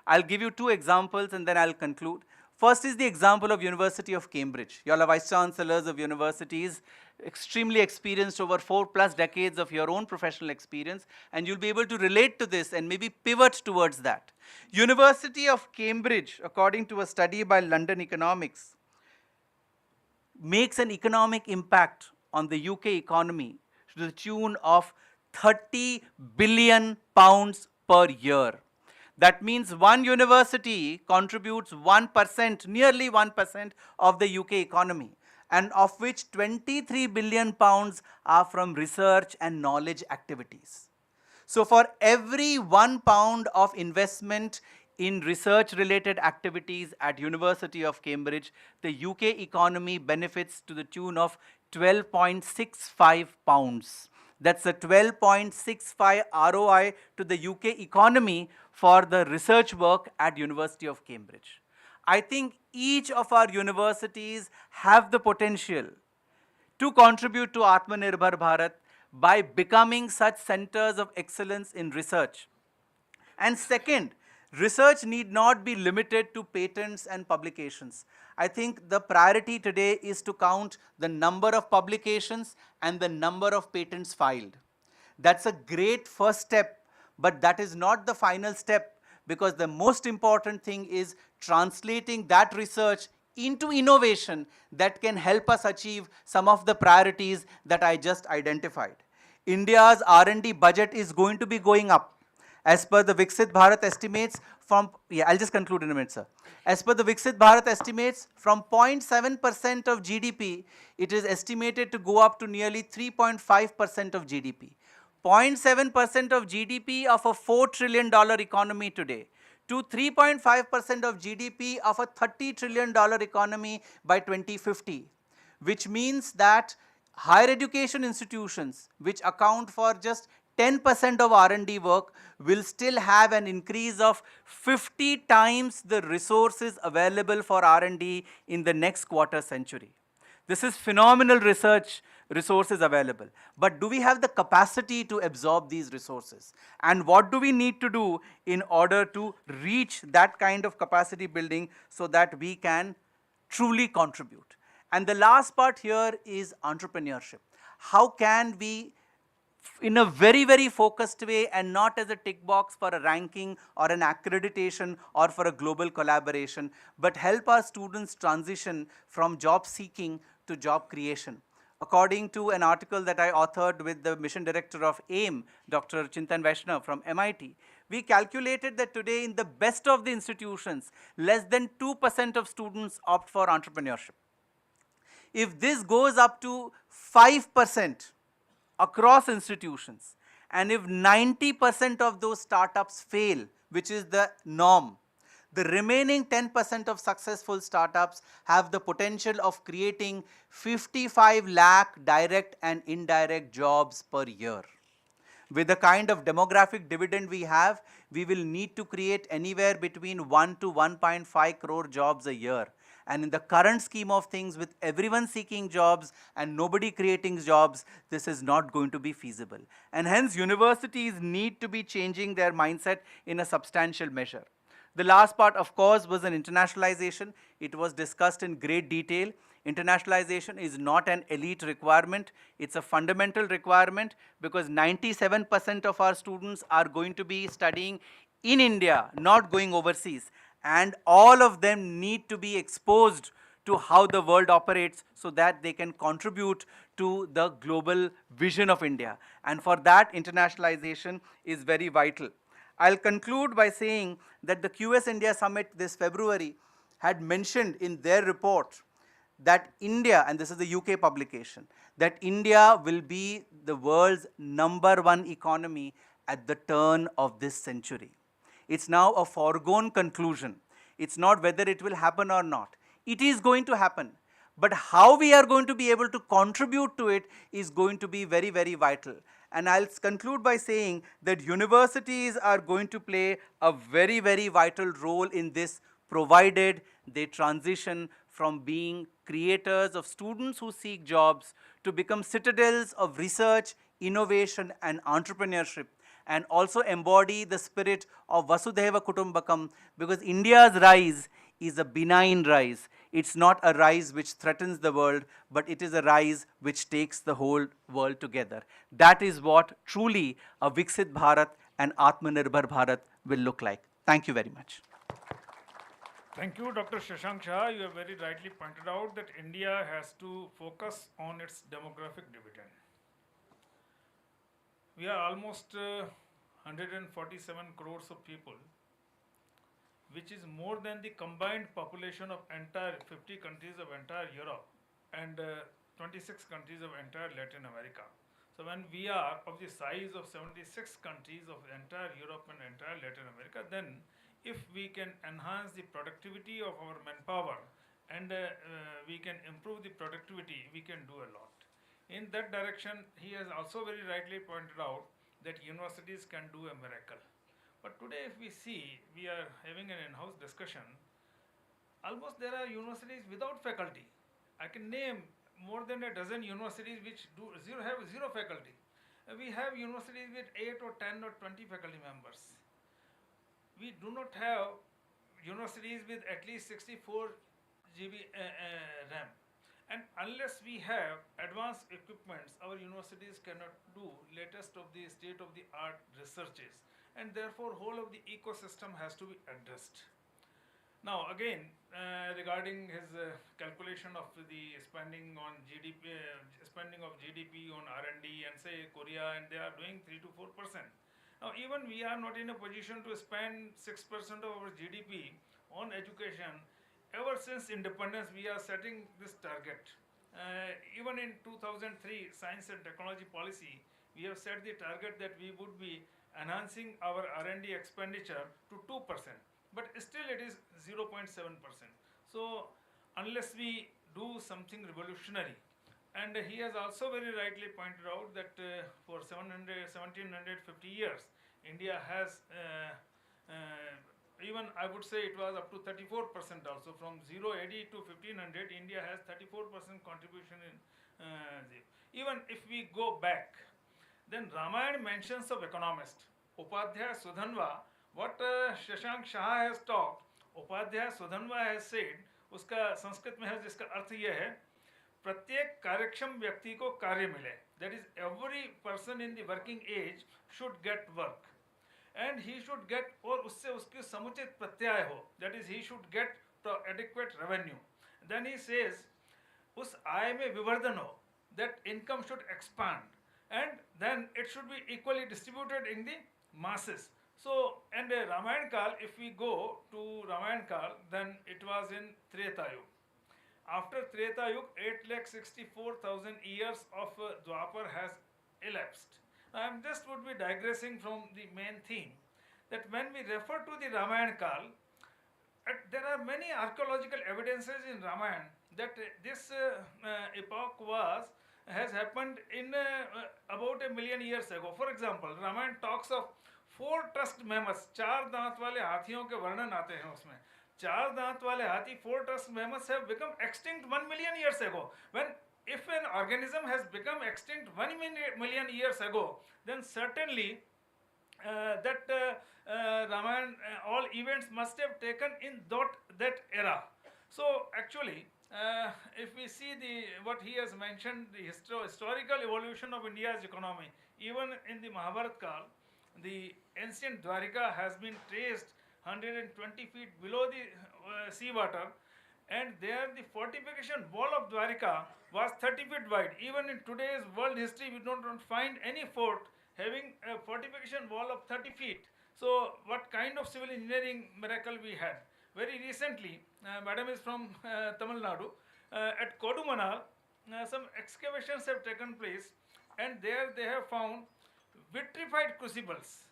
I'll give you 2 examples and then I'll conclude. First is the example of University of Cambridge. You all are vice chancellors of universities, extremely experienced over 4+ decades of your own professional experience, and you'll be able to relate to this and maybe pivot towards that. University of Cambridge, according to a study by London Economics, makes an economic impact on the UK economy to the tune of £30 billion per year. That means one university contributes 1%, nearly 1% of the UK economy, and of which £23 billion are from research and knowledge activities. So for every £1 of investment in research-related activities at University of Cambridge, the UK economy benefits to the tune of £12.65. That's a 12.65 ROI to the UK economy for the research work at University of Cambridge. I think each of our universities have the potential to contribute to Atmanirbhar Bharat by becoming such centers of excellence in research. And second, research need not be limited to patents and publications. I think the priority today is to count the number of publications and the number of patents filed. That's a great first step, But that is not the final step, because the most important thing is translating that research into innovation that can help us achieve some of the priorities that I just identified. India's R&D budget is going to be going up. As per the Viksit Bharat estimates I'll just conclude in a minute, sir. As per the Viksit Bharat estimates, from 0.7% of GDP, it is estimated to go up to nearly 3.5% of GDP. 0.7% of GDP of a $4 trillion economy today to 3.5% of GDP of a $30 trillion economy by 2050, which means that higher education institutions, which account for just 10% of R&D work, will still have an increase of 50 times the resources available for R&D in the next quarter century. This is phenomenal resources available. But do we have the capacity to absorb these resources? And what do we need to do in order to reach that kind of capacity building so that we can truly contribute? And the last part here is entrepreneurship. How can we, in a very, very focused way and not as a tick box for a ranking or an accreditation or for a global collaboration, but help our students transition from job seeking to job creation? According to an article that I authored with the mission director of AIM, Dr. Chintan Vaishnav from MIT, we calculated that today in the best of the institutions, less than 2% of students opt for entrepreneurship. If this goes up to 5% across institutions, and if 90% of those startups fail, which is the norm, the remaining 10% of successful startups have the potential of creating 55 lakh direct and indirect jobs per year. With the kind of demographic dividend we have, we will need to create anywhere between 1 to 1.5 crore jobs a year. And in the current scheme of things, with everyone seeking jobs and nobody creating jobs, this is not going to be feasible. And hence, universities need to be changing their mindset in a substantial measure. The last part, of course, was an internationalization. It was discussed in great detail. Internationalization is not an elite requirement. It's a fundamental requirement, because 97% of our students are going to be studying in India, not going overseas. And all of them need to be exposed to how the world operates so that they can contribute to the global vision of India. And for that, internationalization is very vital. I'll conclude by saying that the QS India Summit this February had mentioned in their report that India, and this is the UK publication, that India will be the world's #1 economy at the turn of this century. It's now a foregone conclusion. It's not whether it will happen or not. It is going to happen. But how we are going to be able to contribute to it is going to be very, very vital. And I'll conclude by saying that universities are going to play a very, very vital role in this, provided they transition from being creators of students who seek jobs to become citadels of research, innovation, and entrepreneurship, and also embody the spirit of Vasudhaiva Kutumbakam, because India's rise is a benign rise. It's not a rise which threatens the world, but it is a rise which takes the whole world together. That is what truly a Viksit Bharat and Atmanirbhar Bharat will look like. Thank you very much. Thank you, Dr. Shashank Shah. You have very rightly pointed out that India has to focus on its demographic dividend. We are almost 147 crores of people, which is more than the combined population of entire 50 countries of entire Europe and 26 countries of entire Latin America. So when we are of the size of 76 countries of entire Europe and entire Latin America, then if we can enhance the productivity of our manpower and we can improve the productivity, we can do a lot. In that direction, he has also very rightly pointed out that universities can do a miracle. But today, if we see, we are having an in-house discussion, almost there are universities without faculty. I can name more than a dozen universities which have zero faculty. We have universities with 8 or 10 or 20 faculty members. We do not have universities with at least 64 GB RAM. And unless we have advanced equipments, our universities cannot do latest of the state-of-the-art researches. and therefore whole of the ecosystem has to be addressed. Now again, regarding his calculation of the spending on GDP, spending of GDP on R&D, and say Korea, and they are doing 3 to 4%. Now even we are not in a position to spend 6% of our GDP on education. Ever since independence, we are setting this target. Even in 2003 Science and Technology Policy, we have set the target that we would be enhancing our R&D expenditure to 2%, but still it is 0.7%. So unless we do something revolutionary, and he has also very rightly pointed out that for 1750 years, India has even I would say it was up to 34% also. From 0 AD to 1500, India has 34% contribution in even if we go back, then Ramayana mentions of economist Upadhyaya Sudhanva. What Shashank Shah has talked, Upadhyaya Sudhanva has said, उसका संस्कृत में है जिसका अर्थ यह है, प्रत्येक कार्यक्षम व्यक्ति को कार्य मिले. That is, every person in the working age should get work, and he should get, और उससे उसकी समुचित प्रत्यय हो. That is, he should get the adequate revenue. Then he says, उस आय में विवर्धन हो. That income should expand, and then it should be equally distributed in the masses. So, and Ramayana Kal, if we go to Ramayana Kal, then it was in Treta Yuga. After Treta Yuga, 8,64,000 years of Dwapar has elapsed. Now, I am just would be digressing from the main theme, that when we refer to the Ramayana Kal, there are many archaeological evidences in Ramayana that this epoch has happened in about 1 million years ago. For example, Ramayana talks of 4 tusked mammoths, 4 दांत वाले हाथियों के वर्णन आते हैं उसमें. 4 दांत वाले हाथी, 4 tusked mammoths have become extinct 1 million years ago. When if an organism has become extinct 1 million years ago, then certainly that Ramayana, all events must have taken in that era. So actually, if we see what he has mentioned, the historical evolution of India's economy, even in the Mahabharat Kal, the ancient Dwarika has been traced 120 feet below the sea water, and there the fortification wall of Dwarika was 30 feet wide. Even in today's world history, we don't find any fort having a fortification wall of 30 feet. So what kind of civil engineering miracle we had? Very recently, madam is from Tamil Nadu, at Kodumanal, some excavations have taken place, and there they have found vitrified crucibles.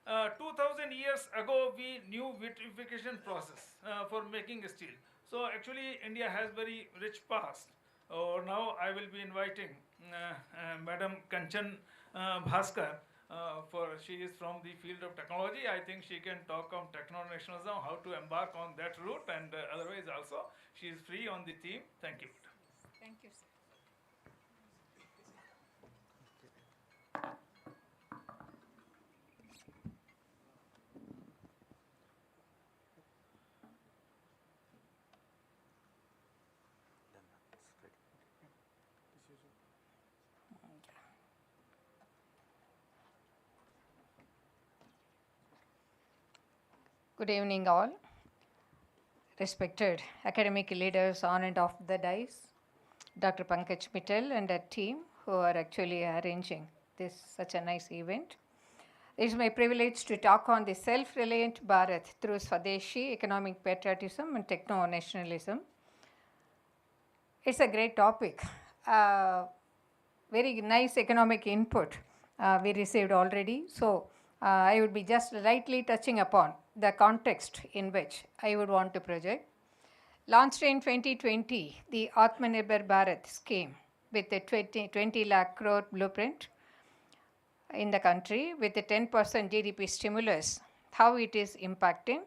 2000 years ago, we knew vitrification process for making steel. So actually, India has very rich past. Now I will be inviting Madam Kanchan Bhaskar, for she is from the field of technology. I think she can talk on techno-nationalism, how to embark on that route, and otherwise also she is free on the theme. Thank you. Thank you, sir. Good evening, all. Respected academic leaders on and off the dais, Dr. Pankaj Mittal and a team who are actually arranging this such a nice event. It is my privilege to talk on the self-reliant Bharat through Swadeshi, economic patriotism and techno-nationalism. It's a great topic. Very nice economic input we received already. So I would be just lightly touching upon the context in which I would want to project. Launched in 2020, the Atmanirbhar Bharat scheme with a 20 lakh crore blueprint in the country with a 10% GDP stimulus, how it is impacting,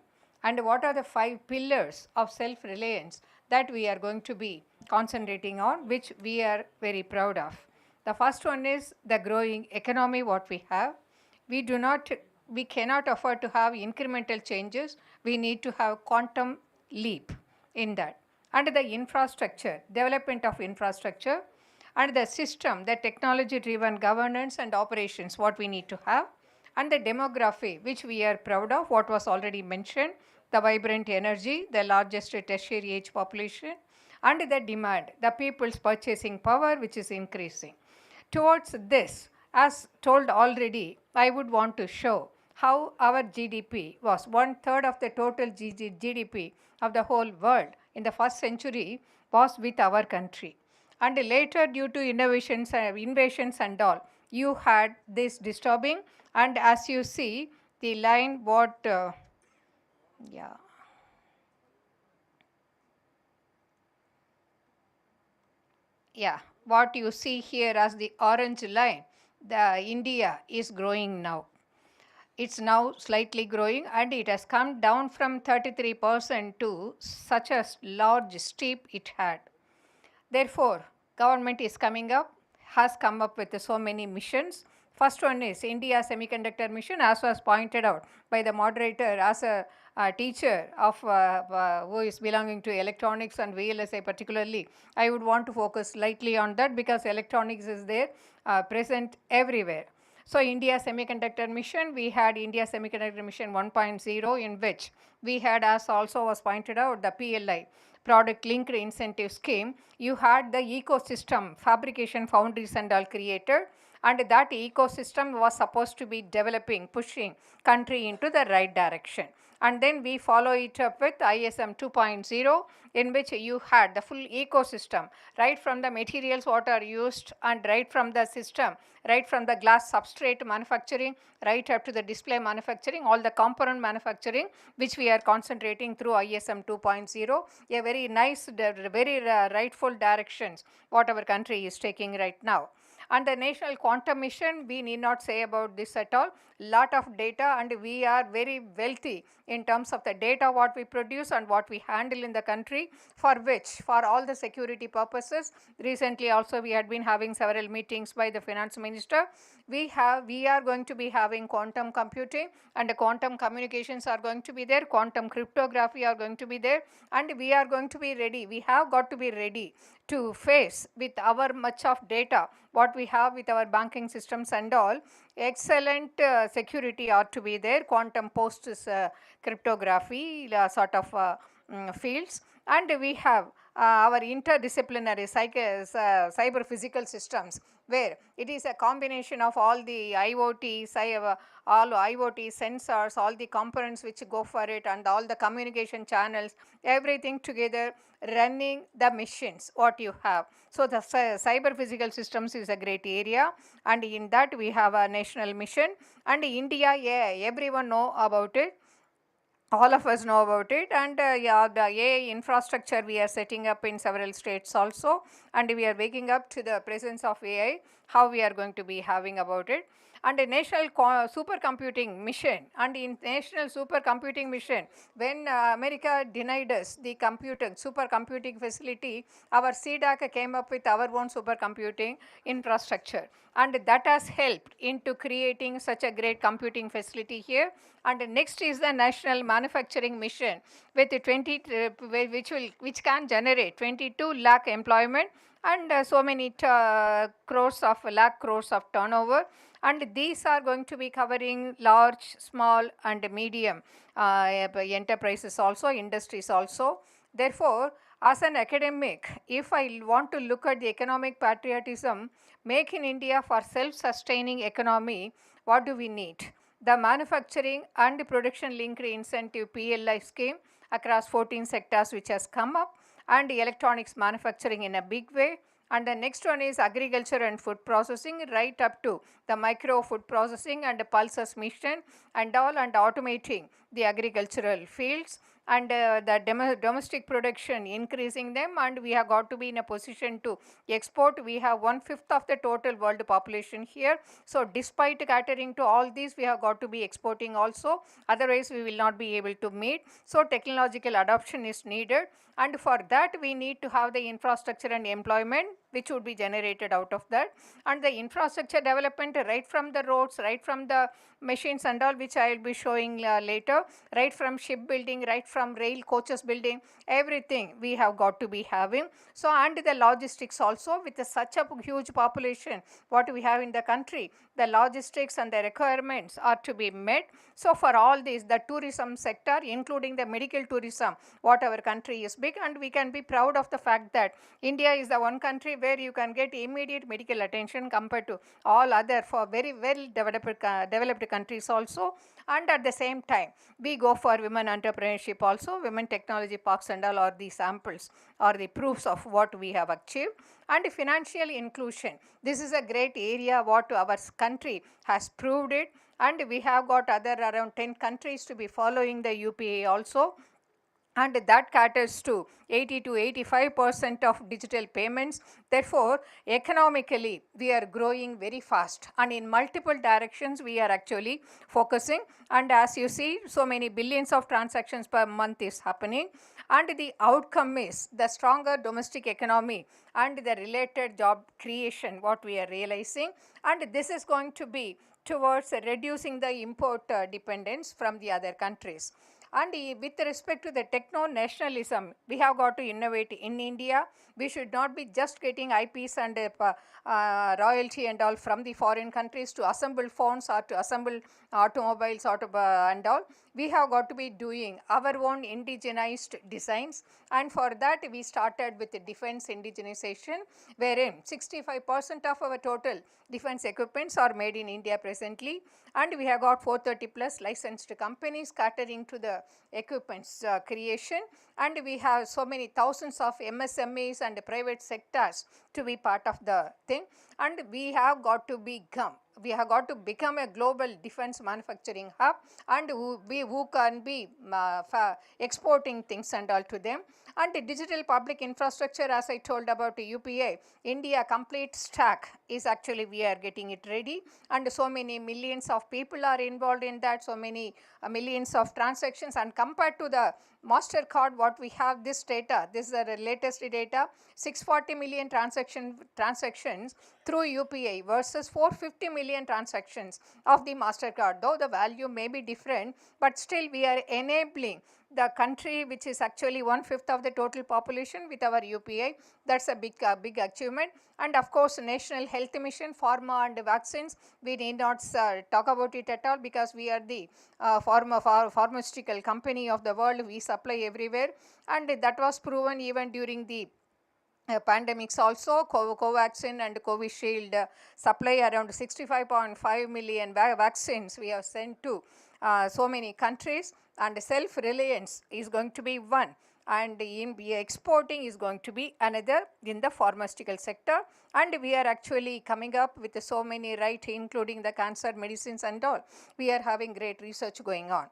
and what are the 5 pillars of self-reliance that we are going to be concentrating on, which we are very proud of. The first one is the growing economy, what we have. We cannot afford to have incremental changes. We need to have quantum leap in that. And the infrastructure, development of infrastructure, and the system, the technology-driven governance and operations, what we need to have, and the demography, which we are proud of, what was already mentioned, the vibrant energy, the largest tertiary age population, and the demand, the people's purchasing power, which is increasing. Towards this, as told already, I would want to show how our GDP was one third of the total GDP of the whole world in the first century was with our country. And later, due to innovations, invasions and all, you had this disturbing. And as you see, the line what, yeah. Yeah, what you see here as the orange line, the India is growing now. It's now slightly growing, and it has come down from 33% to such a large steep it had. Therefore, government is coming up, has come up with so many missions. First one is India Semiconductor Mission, as was pointed out by the moderator as a teacher of who is belonging to electronics and VLSI particularly. I would want to focus slightly on that because electronics is there present everywhere. So India Semiconductor Mission, we had India Semiconductor Mission 1.0, in which we had, as also was pointed out, the PLI, Product Linked Incentive Scheme. You had the ecosystem, fabrication foundries and all created, and that ecosystem was supposed to be developing, pushing country into the right direction. And then we follow it up with ISM 2.0, in which you had the full ecosystem, right from the materials what are used and right from the system, right from the glass substrate manufacturing, right up to the display manufacturing, all the component manufacturing, which we are concentrating through ISM 2.0, a very nice, very rightful directions what our country is taking right now. And the National Quantum Mission, we need not say about this at all. Lot of data, and we are very wealthy in terms of the data what we produce and what we handle in the country, for which, for all the security purposes. Recently also we had been having several meetings by the finance minister. We are going to be having quantum computing, and the quantum communications are going to be there, quantum cryptography are going to be there, and we are going to be ready. We have got to be ready to face with our much of data what we have with our banking systems and all. Excellent security ought to be there, quantum post cryptography sort of fields, and we have our interdisciplinary cyber physical systems, where it is a combination of all the IoT, all IoT sensors, all the components which go for it, and all the communication channels, everything together running the machines what you have. So the cyber physical systems is a great area, and in that we have a national mission. And India, yeah, everyone know about it. All of us know about it, and yeah, the AI infrastructure we are setting up in several states also, and we are waking up to the presence of AI, how we are going to be having about it. And a national supercomputing mission, and in national supercomputing mission, when America denied us the supercomputing facility, our CDAC came up with our own supercomputing infrastructure, and that has helped into creating such a great computing facility here. And next is the national manufacturing mission with 20 which can generate 22 lakh employment, and so many crores of turnover. And these are going to be covering large, small and medium enterprises also, industries also. Therefore, as an academic, if I want to look at the economic patriotism, make in India for self-sustaining economy, what do we need? The manufacturing and production linked incentive PLI scheme across 14 sectors which has come up, and electronics manufacturing in a big way. And the next one is agriculture and food processing, right up to the micro food processing and the pulses mission and all, and automating the agricultural fields, and the domestic production, increasing them, and we have got to be in a position to export. We have 1/5 of the total world population here. So despite catering to all these, we have got to be exporting also, otherwise we will not be able to meet. So technological adoption is needed, and for that we need to have the infrastructure and employment which would be generated out of that, and the infrastructure development right from the roads, right from the machines and all, which I will be showing later, right from shipbuilding, right from rail coaches building, everything we have got to be having. So, and the logistics also, with such a huge population what we have in the country, the logistics and the requirements are to be met. So, for all this, the tourism sector, including the medical tourism, what our country is big, and we can be proud of the fact that India is the one country where you can get immediate medical attention compared to all other for very well developed countries also. And at the same time, we go for women entrepreneurship also, women technology parks and all are the samples or the proofs of what we have achieved. And financial inclusion, this is a great area what our country has proved it, and we have got other around 10 countries to be following the UPA also, and that caters to 80 to 85% of digital payments. Therefore, economically we are growing very fast, and in multiple directions we are actually focusing, and as you see, so many billions of transactions per month is happening, and the outcome is the stronger domestic economy and the related job creation what we are realizing, and this is going to be towards reducing the import dependence from the other countries. And with respect to the techno-nationalism, we have got to innovate in India. We should not be just getting IPs and royalty and all from the foreign countries to assemble phones or to assemble automobiles and all. We have got to be doing our own indigenized designs, and for that we started with the defense indigenization, wherein 65% of our total defense equipments are made in India presently, and we have got 430 plus licensed companies catering to the equipments creation, and we have so many thousands of MSMEs and private sectors to be part of the thing, and we have got to become a global defense manufacturing hub, and who can be exporting things and all to them. And the digital public infrastructure, as I told about the UPA, India complete stack is actually we are getting it ready, and so many millions of people are involved in that, so many millions of transactions, and compared to the MasterCard what we have this data, this is the latest data, 640 million transactions through UPI versus 450 million transactions of the MasterCard. Though the value may be different, but still we are enabling the country which is actually 1/5 of the total population with our UPI. That's a big achievement. And of course, National Health Mission, pharma and vaccines, we need not talk about it at all, because we are the pharmaceutical company of the world. We supply everywhere, and that was proven even during the pandemics also. Covaxin and Covishield supply around 65.5 million vaccines we have sent to so many countries, and self-reliance is going to be one, and exporting is going to be another in the pharmaceutical sector, and we are actually coming up with so many, right, including the cancer medicines and all. We are having great research going on.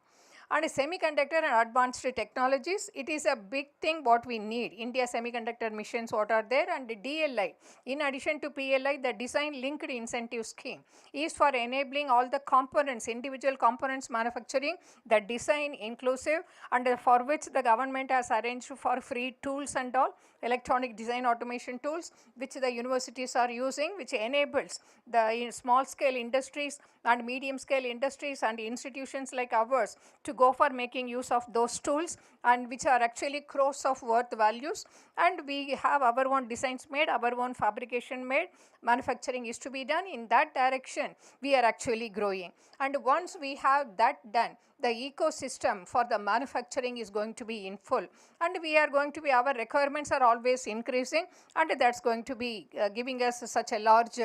And semiconductor and advanced technologies, it is a big thing what we need. India semiconductor missions what are there, and DLI, in addition to PLI, the design linked incentive scheme is for enabling all the components, individual components manufacturing, the design inclusive, and for which the government has arranged for free tools and all, electronic design automation tools which the universities are using, which enables the small scale industries and medium scale industries and institutions like ours to go for making use of those tools, and which are actually crores of worth values, and we have our own designs made, our own fabrication made, manufacturing is to be done. In that direction we are actually growing, and once we have that done, the ecosystem for the manufacturing is going to be in full, and we are going to be, our requirements are always increasing, and that's going to be giving us such a large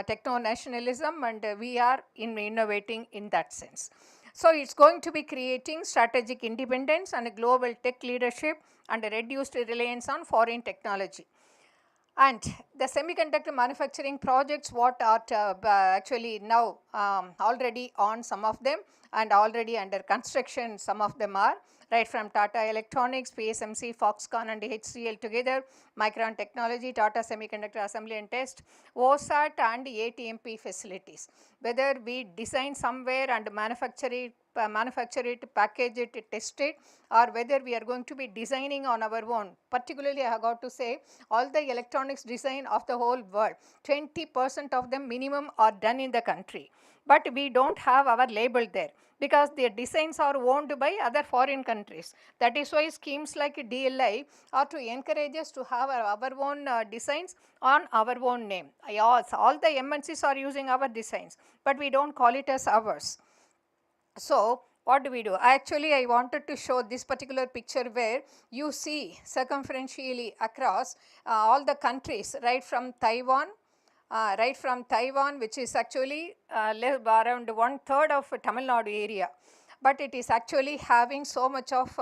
techno-nationalism, and we are innovating in that sense. So, it is going to be creating strategic independence and global tech leadership and reduced reliance on foreign technology. And the semiconductor manufacturing projects what are actually now already on, some of them, and already under construction some of them are, right from Tata Electronics, PSMC, Foxconn and HCL together, Micron Technology, Tata Semiconductor Assembly and Test, OSAT and ATMP facilities. Whether we design somewhere and manufacture it manufacture it, package it, test it, or whether we are going to be designing on our own. Particularly, I have got to say, all the electronics design of the whole world, 20% of them minimum are done in the country. But we don't have our label there because their designs are owned by other foreign countries. That is why schemes like DLI are to encourage us to have our own designs on our own name. All the MNCs are using our designs, but we don't call it as ours. So what do we do? Actually, I wanted to show this particular picture where you see circumferentially across all the countries, right from Taiwan, which is actually around 1/3 of Tamil Nadu area. But it is actually having so much of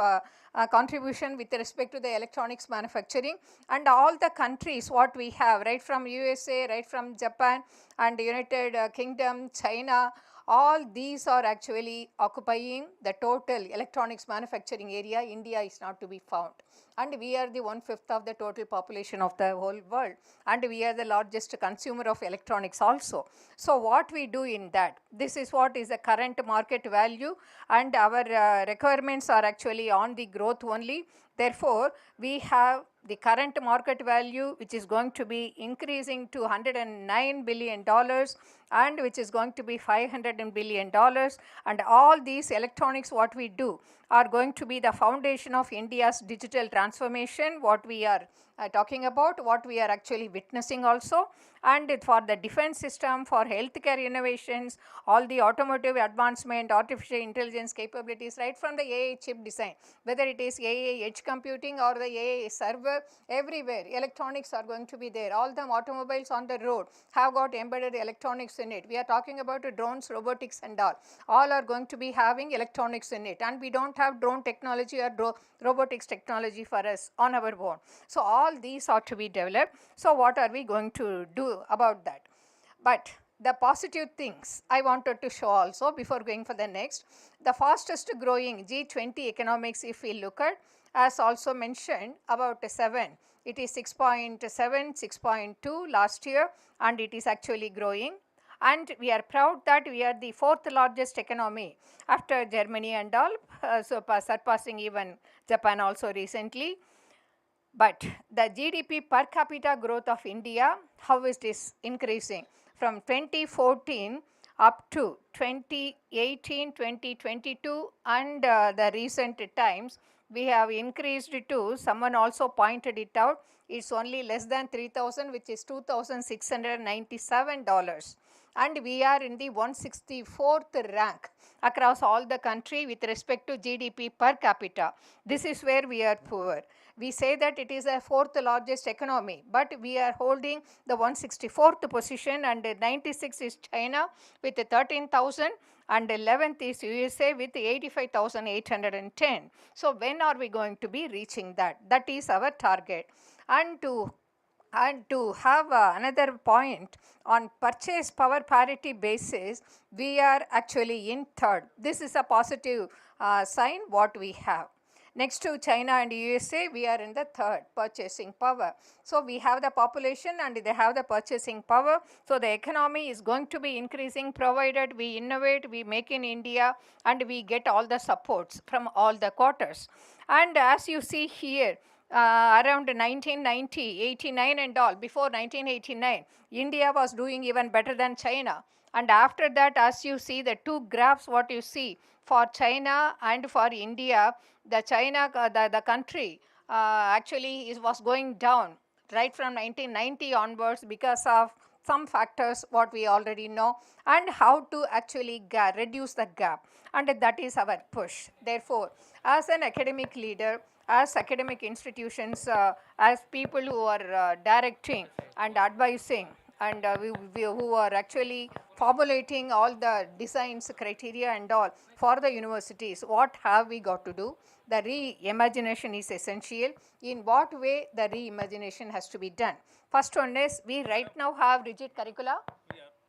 contribution with respect to the electronics manufacturing, and all the countries what we have, right from USA, right from Japan and United Kingdom, China, all these are actually occupying the total electronics manufacturing area. India is not to be found, and we are the 1/5 of the total population of the whole world, and we are the largest consumer of electronics also. So what we do in that, this is what is the current market value, and our requirements are actually on the growth only. Therefore, we have the current market value which is going to be increasing to $109 billion and which is going to be $500 billion, and all these electronics what we do are going to be the foundation of India's digital transformation, what we are talking about, what we are actually witnessing also, and for the defense system, for healthcare innovations, all the automotive advancement, artificial intelligence capabilities, right from the AI chip design, whether it is AI edge computing or the AI server, everywhere electronics are going to be there. All the automobiles on the road have got embedded electronics in it. We are talking about drones, robotics and all are going to be having electronics in it, and we don't have drone technology or robotics technology for us on our own. So all these are to be developed. So what are we going to do about that? But the positive things I wanted to show also before going for the next. The fastest growing G20 economics, if we look at, as also mentioned, about 7. It is 6.7, 6.2 last year, and it is actually growing. And we are proud that we are the 4th largest economy after Germany and all, so surpassing even Japan also recently. But the GDP per capita growth of India, how is this increasing? From 2014 up to 2018, 2022 and the recent times, we have increased it to, someone also pointed it out, it's only less than 3,000, which is $2,697. And we are in the 164th rank across all the country with respect to GDP per capita. This is where we are poor. We say that it is a 4th largest economy, but we are holding the 164th position, and 96 is China with 13,000, and 11th is USA with 85,810. So when are we going to be reaching that? That is our target. And to have another point, on purchase power parity basis, we are actually in 3rd. This is a positive sign what we have. Next to China and USA, we are in the 3rd, purchasing power. So we have the population and they have the purchasing power. So the economy is going to be increasing provided we innovate, we make in India, and we get all the supports from all the quarters. And as you see here, around 1990, 89 and all, before 1989, India was doing even better than China. And after that, as you see the two graphs, what you see for China and for India, the China, the country actually was going down right from 1990 onwards because of some factors what we already know, and how to actually reduce the gap, and that is our push. Therefore, as an academic leader, as academic institutions, as people who are directing and advising, and who are actually formulating all the designs, criteria and all for the universities, what have we got to do? The re-imagination is essential. In what way the re-imagination has to be done? First one is, we right now have rigid curricula.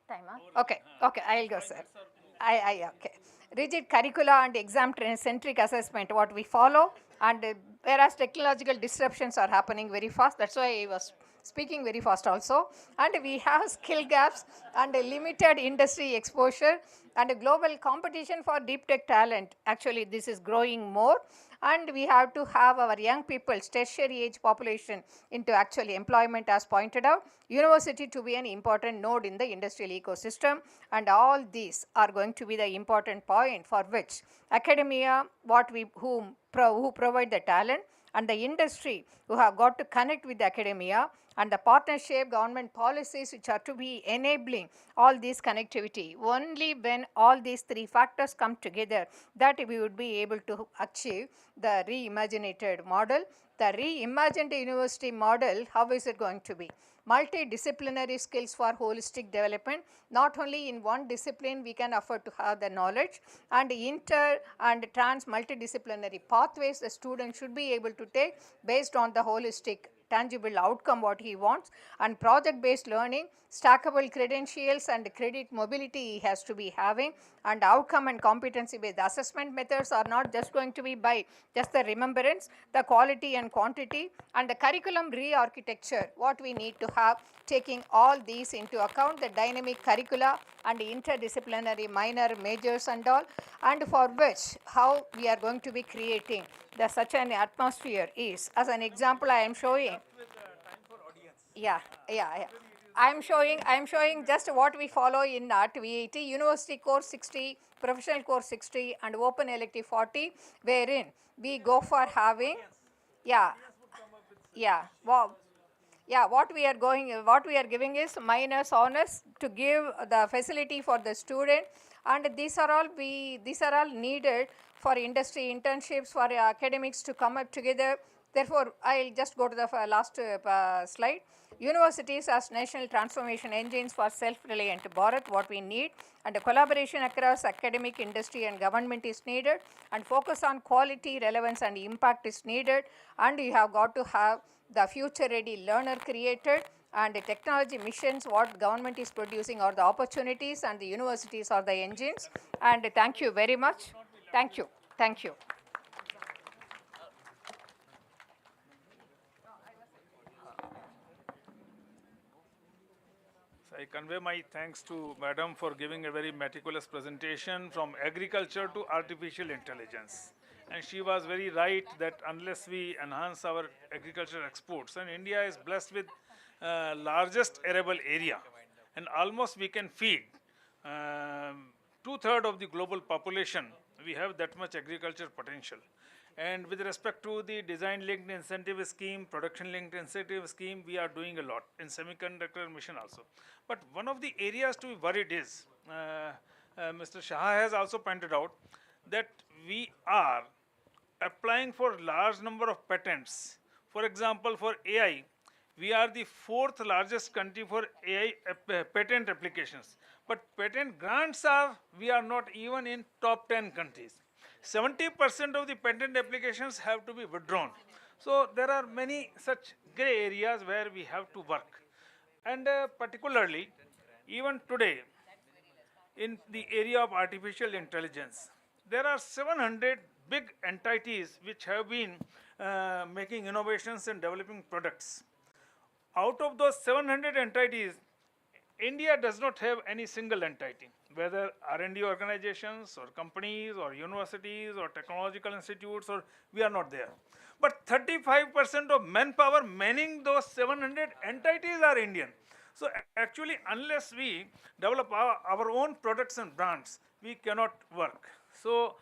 Time, huh? Okay, I'll go, sir. Okay. Rigid curricula and exam-centric assessment, what we follow, and whereas technological disruptions are happening very fast, that's why I was speaking very fast also, and we have skill gaps and a limited industry exposure and a global competition for deep tech talent. Actually, this is growing more, and we have to have our young people, tertiary age population, into actually employment as pointed out, university to be an important node in the industrial ecosystem, and all these are going to be the important point for which academia, who provide the talent, and the industry who have got to connect with the academia, and the partnership government policies which are to be enabling all this connectivity. Only when all these three factors come together that we would be able to achieve the reimagined model. The reimagined university model, how is it going to be? Multidisciplinary skills for holistic development. Not only in one discipline we can afford to have the knowledge, and inter and trans multidisciplinary pathways the student should be able to take based on the holistic tangible outcome what he wants, and project based learning, stackable credentials and credit mobility he has to be having, and outcome and competency based assessment methods are not just going to be by just the remembrance, the quality and quantity, and the curriculum re-architecture what we need to have, taking all these into account, the dynamic curricula and interdisciplinary minor majors and all, and for which how we are going to be creating the such an atmosphere is, as an example I am showing. Yeah. I am showing just what we follow in VAT, university course 60, professional course 60, and open elective 40, wherein we go for having, yeah, what we are giving is minus honors to give the facility for the student, and these are all needed for industry internships, for academics to come up together. Therefore, I'll just go to the last slide. Universities as national transformation engines for self-reliant Bharat, what we need, and a collaboration across academic, industry and government is needed, and focus on quality, relevance and impact is needed, and you have got to have the future ready learner created, and the technology missions what government is producing are the opportunities, and the universities are the engines. And thank you very much. Thank you. So I convey my thanks to Madam for giving a very meticulous presentation from agriculture to artificial intelligence. And she was very right that unless we enhance our agriculture exports, and India is blessed with largest arable area, and almost we can feed two-thirds of the global population. We have that much agriculture potential. And with respect to the design linked incentive scheme, production linked incentive scheme, we are doing a lot in semiconductor mission also. But one of the areas to be worried is, Mr. Shah has also pointed out that we are applying for large number of patents. For example, for AI, we are the fourth largest country for AI patent applications. But patent grants we are not even in top 10 countries. 70% of the patent applications have to be withdrawn. So there are many such gray areas where we have to work. And particularly, even today, in the area of artificial intelligence, there are 700 big entities which have been making innovations and developing products. Out of those 700 entities, India does not have any single entity, whether R&D organizations or companies or universities or technological institutes, or we are not there. But 35% of manpower manning those 700 entities are Indian. So actually, unless we develop our own products and brands, we cannot work. So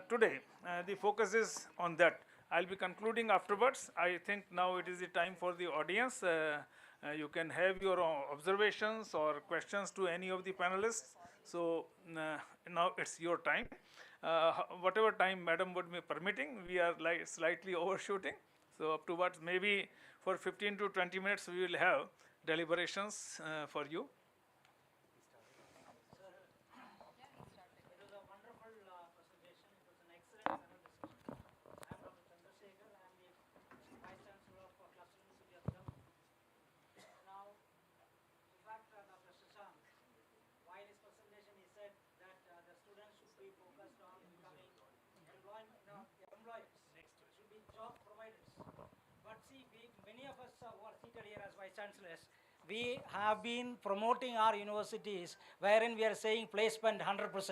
today, the focus is on that. I'll be concluding afterwards. I think now it is the time for the audience. You can have your observations or questions to any of the panelists. So now it's your time. Whatever time Madam would be permitting, we are slightly overshooting. So up to what, maybe for 15 to 20 minutes we will have deliberations for you. Employers should be job providers. But see, many of us who are seated here as Vice Chancellors, we have been promoting our universities wherein we are saying placement 100%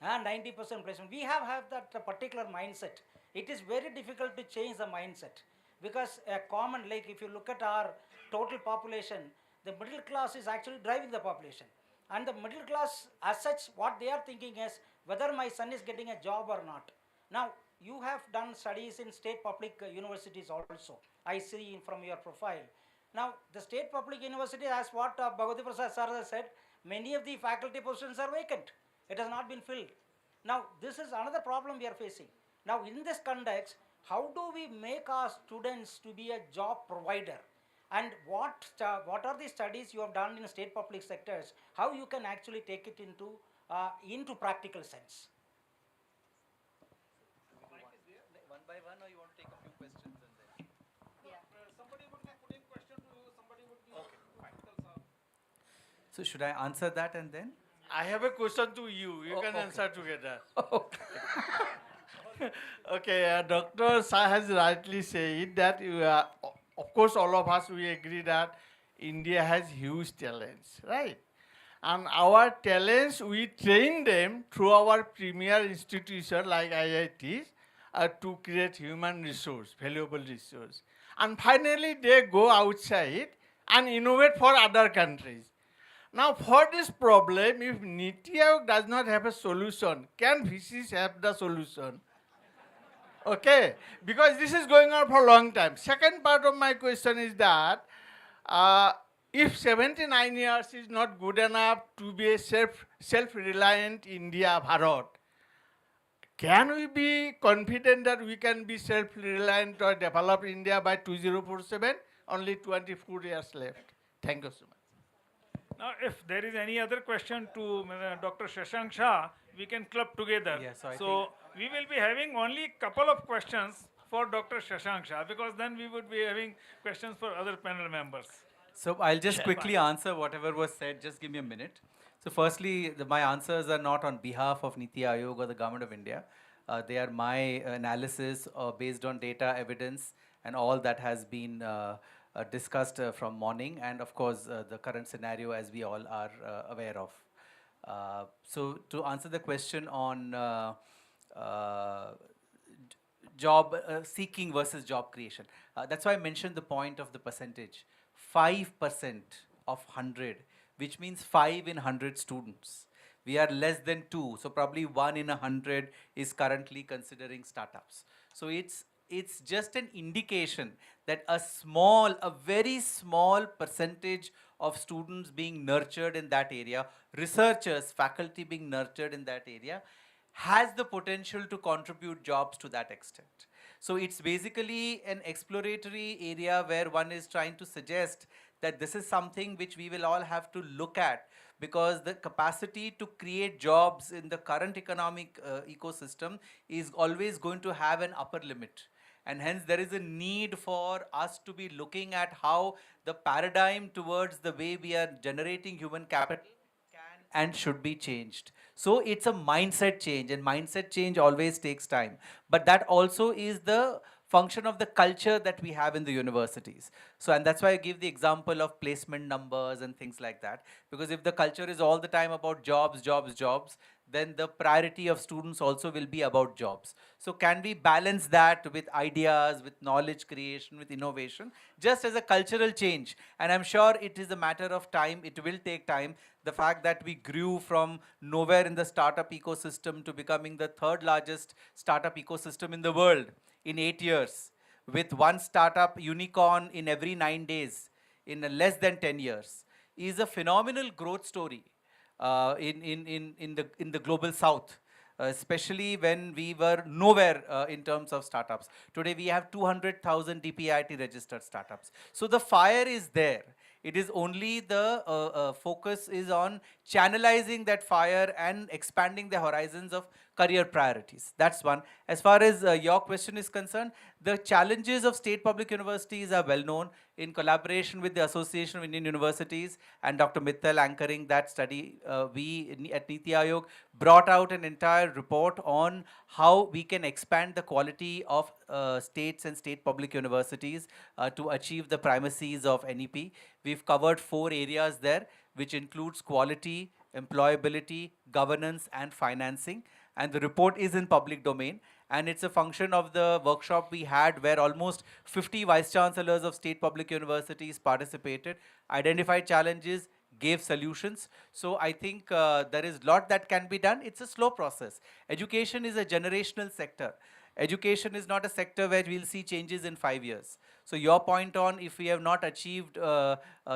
and 90% placement. We have that particular mindset. It is very difficult to change the mindset because a common, like if you look at our total population, the middle class is actually driving the population. And the middle class, as such, what they are thinking is whether my son is getting a job or not. Now, you have done studies in state public universities also. I see from your profile. Now, the state public university, as what Bhagavati Prasad sir has said, many of the faculty positions are vacant. It has not been filled. Now, this is another problem we are facing. Now, in this context, how do we make our students to be a job provider? And what are the studies you have done in state public sectors, how you can actually take it into practical sense? One by one, or you want to take a few questions and then? Somebody would be putting question to you, somebody would be... Okay, fine. So should I answer that and then? I have a question to you. You can okay. answer together. Okay, Dr. Shah has rightly said that of course all of us we agree that India has huge talents, right? And our talents, we train them through our premier institution like IITs to create human resource, valuable resource. And finally, they go outside and innovate for other countries. Now, for this problem, if Niti Aayog does not have a solution, can VCs have the solution? Okay, because this is going on for a long time. Second part of my question is that if 79 years is not good enough to be a self-reliant India, Bharat, can we be confident that we can be self-reliant or develop India by 2047? Only 24 years left. Thank you so much. Now, if there is any other question to Dr. Shashank Shah, we can club together. Yes, so I we will be having only couple of questions for Dr. Shashank Shah, because then we would be having questions for other panel members. So I'll just quickly answer whatever was said. Just give me a minute. So firstly, my answers are not on behalf of Niti Aayog or the Government of India. They are my analysis based on data, evidence, and all that has been discussed from morning, and of course the current scenario as we all are aware of. So to answer the question on job seeking versus job creation, that's why I mentioned the point of the percentage. 5% of 100, which means 5 in 100 students. We are less than 2, so probably 1 in 100 is currently considering startups. So it's just an indication that a very small percentage of students being nurtured in that area, researchers, faculty being nurtured in that area, has the potential to contribute jobs to that extent. So it's basically an exploratory area where one is trying to suggest that this is something which we will all have to look at, because the capacity to create jobs in the current economic ecosystem is always going to have an upper limit. And hence there is a need for us to be looking at how the paradigm towards the way we are generating human capital can and should be changed. So it's a mindset change, and mindset change always takes time. But that also is the function of the culture that we have in the universities. So, and that's why I give the example of placement numbers and things like that. Because if the culture is all the time about jobs, jobs, jobs, then the priority of students also will be about jobs. So can we balance that with ideas, with knowledge creation, with innovation, just as a cultural change? And I'm sure it is a matter of time, it will take time. The fact that we grew from nowhere in the startup ecosystem to becoming the 3rd largest startup ecosystem in the world in 8 years, with one startup unicorn in every 9 days, in less than 10 years, is a phenomenal growth story. In the global south, especially when we were nowhere in terms of startups. Today we have 200,000 DPIIT registered startups. So the fire is there. It is only the focus is on channelizing that fire and expanding the horizons of career priorities. That's one. As far as your question is concerned, the challenges of state public universities are well known. In collaboration with the Association of Indian Universities and Dr. Mittal anchoring that study, we at Niti Aayog brought out an entire report on how we can expand the quality of states and state public universities to achieve the primacies of NEP. We've covered 4 areas there, which includes quality, employability, governance, and financing. And the report is in public domain. And it's a function of the workshop we had where almost 50 vice chancellors of state public universities participated, identified challenges, gave solutions. So I think there is a lot that can be done. It's a slow process. Education is a generational sector. Education is not a sector where we'll see changes in 5 years. So your point on if we have not achieved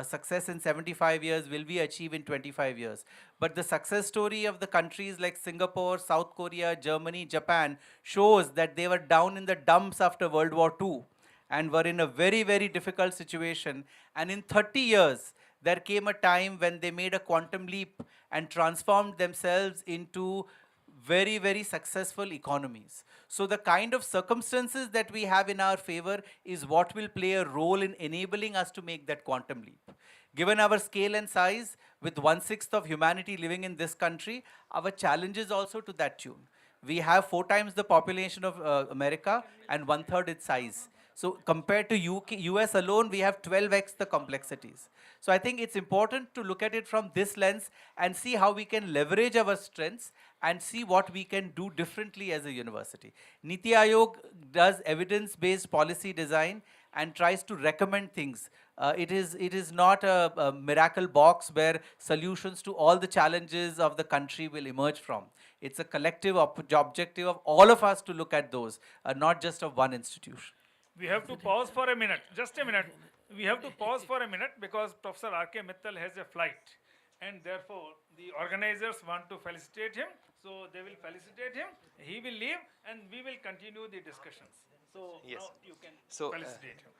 success in 75 years, will we achieve in 25 years? But the success story of the countries like Singapore, South Korea, Germany, Japan shows that they were down in the dumps after World War II and were in a very, very difficult situation. And in 30 years, there came a time when they made a quantum leap and transformed themselves into very, very successful economies. So the kind of circumstances that we have in our favor is what will play a role in enabling us to make that quantum leap. Given our scale and size, with 1/6 of humanity living in this country, our challenge is also to that tune. We have 4 times the population of America and 1/3 its size. So compared to US alone, we have 12x the complexities. So I think it's important to look at it from this lens and see how we can leverage our strengths and see what we can do differently as a university. Niti Aayog does evidence-based policy design and tries to recommend things. It is not a miracle box where solutions to all the challenges of the country will emerge from. It's a collective objective of all of us to look at those, not just of one institution. We have to pause for a minute, just a minute. We have to pause for a minute because Professor R.K. Mittal has a flight and therefore the organizers want to felicitate him. So they will felicitate him, he will leave and we will continue the discussions. So Yes. now you can So, felicitate him.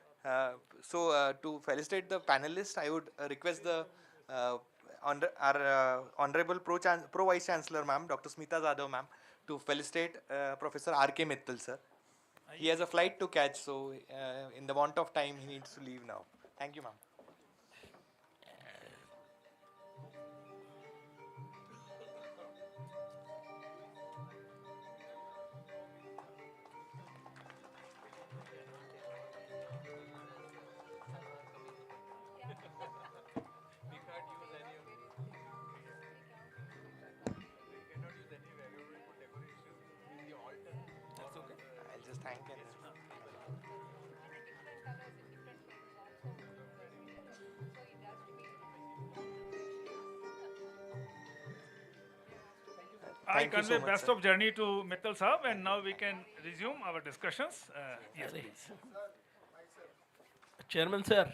to felicitate the panelists, I would request the our Honorable Pro Vice Chancellor Ma'am, Dr. Smita Jadhav Ma'am, to felicitate Professor R.K. Mittal Sir. He has a flight to catch, so in the want of time, he needs to leave now. Thank you, ma'am. I'll just thank him. I Thank you so convey much, best sir. of journey to Mittal Sahab and now we can resume our discussions. Yes, please. Chairman sir,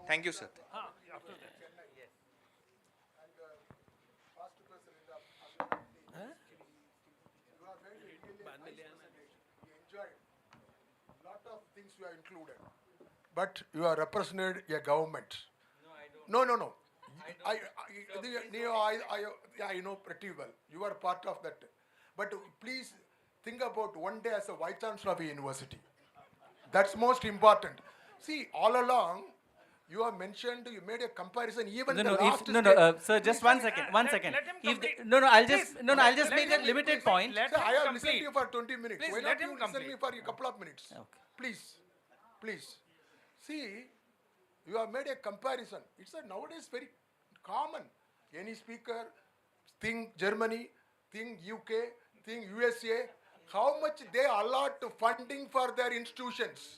Thank you, sir. After that. Lot of things you have included, but you are represented a government. No, no, no. I know pretty well. You are part of that. But please think about one day as a vice chancellor of a university. That's most important. See, all along, you have mentioned, you made a comparison, even the last Sir, just one second, one second. let him If complete. I'll just, Please, I'll just let make him- a limited please, point. let Sir, him I have complete. listened to you for 20 minutes. Please, Why let not him you listen complete. me for a couple of minutes? Okay. Please, please. See, you have made a comparison. It's a nowadays very common. Any speaker, think Germany, think UK, think USA, how much they allot funding for their institutions.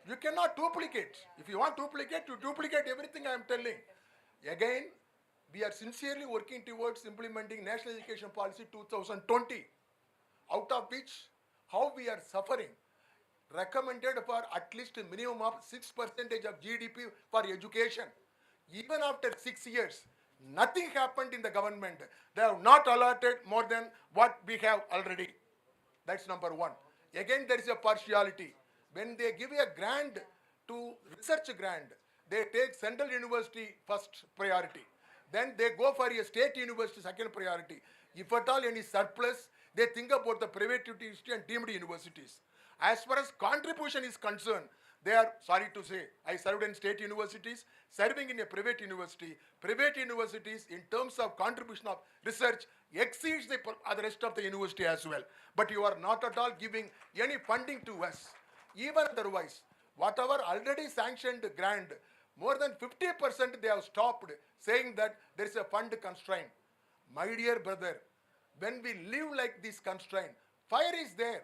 You cannot duplicate. If you want to duplicate, you duplicate everything I am telling. Again, we are sincerely working towards implementing National Education Policy 2020, out of which how we are suffering, recommended for at least a minimum of 6% of GDP for education. Even after 6 years, nothing happened in the government. They have not allotted more than what we have already. That's number one. Again, there is a partiality. When they give a grant to research grant, they take central university first priority. Then they go for a state university second priority. If at all any surplus, they think about the private university and deemed universities. As far as contribution is concerned, they are, sorry to say, I served in state universities, serving in a private university. Private universities, in terms of contribution of research, exceeds the rest of the university as well. But you are not at all giving any funding to us. Even otherwise, whatever already sanctioned grant, more than 50% they have stopped, saying that there is a fund constraint. My dear brother, when we live like this constraint, fire is there.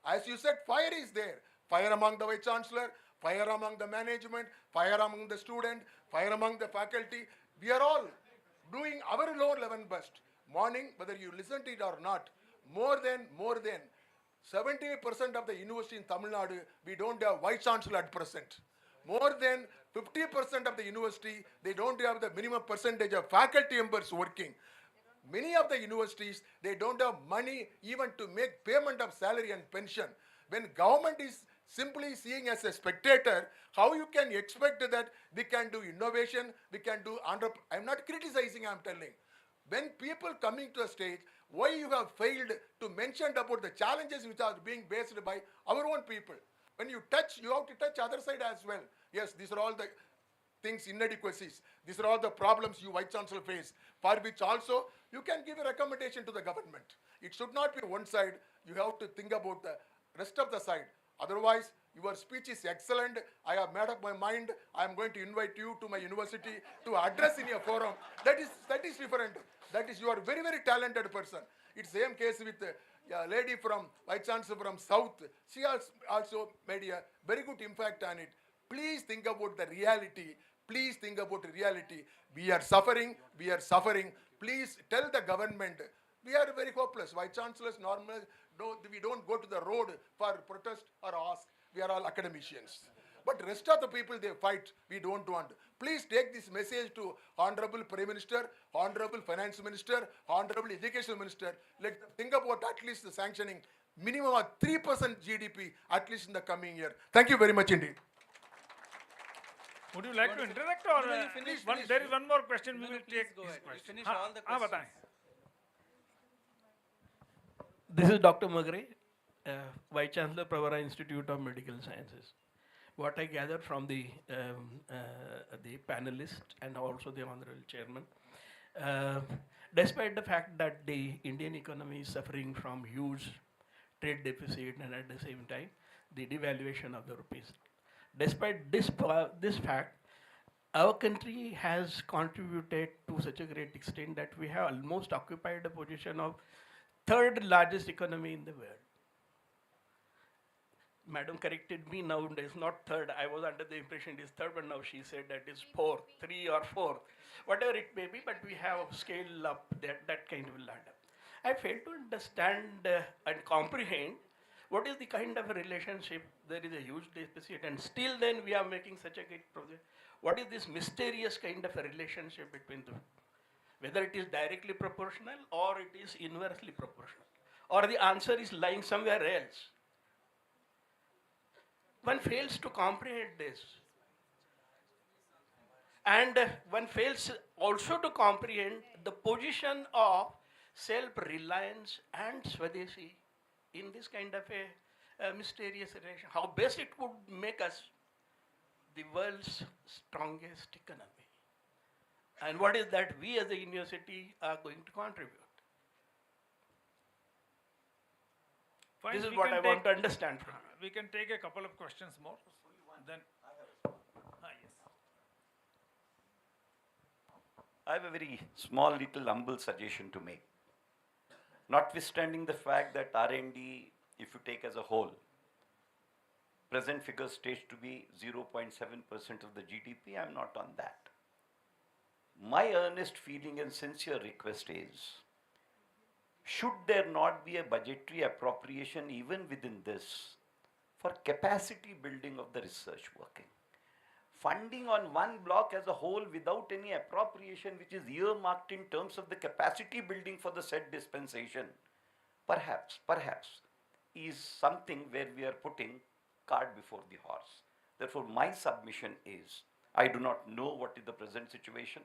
As you said, fire is there. Fire among the Vice Chancellor, fire among the management, fire among the student, fire among the faculty. We are all doing our low level best. Morning, whether you listen to it or not, more than 70% of the university in Tamil Nadu, we don't have Vice Chancellor at present. More than 50% of the university, they don't have the minimum percentage of faculty members working. Many of the universities, they don't have money even to make payment of salary and pension. When government is simply seeing as a spectator, how you can expect that we can do innovation, we can do I'm not criticizing, I'm telling. When people coming to a stage, why you have failed to mention about the challenges which are being faced by our own people. When you touch, you have to touch other side as well. Yes, these are all the things, inadequacies. These are all the problems you Vice Chancellor face, for which also you can give a recommendation to the government. It should not be one side. You have to think about the rest of the side. Otherwise, your speech is excellent. I have made up my mind. I am going to invite you to my university to address in a forum. That is different. That is, you are very, very talented person. It's same case with a lady from Vice Chancellor from South. She has also made a very good impact on it. Please think about the reality. Please think about the reality. We are suffering. We are suffering. Please tell the government. We are very hopeless. Vice Chancellors normally, we don't go to the road for protest or ask. We are all academicians. But rest of the people, they fight. We don't want. Please take this message to Honorable Prime Minister, Honorable Finance Minister, Honorable Education Minister. Let them think about at least the sanctioning minimum of 3% GDP at least in the coming year. Thank you very much indeed. Would you like to interact or Please. there is one more question we will take Go his ahead. question. Finish all the questions. बताएं. This is Dr. Magre, Vice Chancellor, Pravara Institute of Medical Sciences. What I gathered from the panelists and also the Honorable Chairman, despite the fact that the Indian economy is suffering from huge trade deficit and at the same time the devaluation of the rupees, despite this fact, our country has contributed to such a great extent that we have almost occupied a position of third largest economy in the world. Madam corrected me now, it is not third. I was under the impression it is third, but now she said that is fourth, 3 or 4, whatever it may be, but we have scaled up that kind of ladder. I fail to understand and comprehend what is the kind of a relationship. There is a huge deficit and still then we are making such a great progress. What is this mysterious kind of a relationship between them? Whether it is directly proportional or it is inversely proportional, or the answer is lying somewhere else. One fails to comprehend this. And one fails also to comprehend the position of self-reliance and Swadeshi in this kind of a mysterious relation. How best it would make us the world's strongest economy. And what is that we as a university are going to contribute. Fine, This is we what can I want to understand from you. We can take a couple of questions more. Then, yes. I have a very small little humble suggestion to make. Notwithstanding the fact that R&D, if you take as a whole, present figure states to be 0.7% of the GDP, I am not on that. My earnest feeling and sincere request is, should there not be a budgetary appropriation even within this for capacity building of the research working? Funding on one block as a whole without any appropriation which is earmarked in terms of the capacity building for the said dispensation, perhaps is something where we are putting cart before the horse. Therefore, my submission is, I do not know what is the present situation,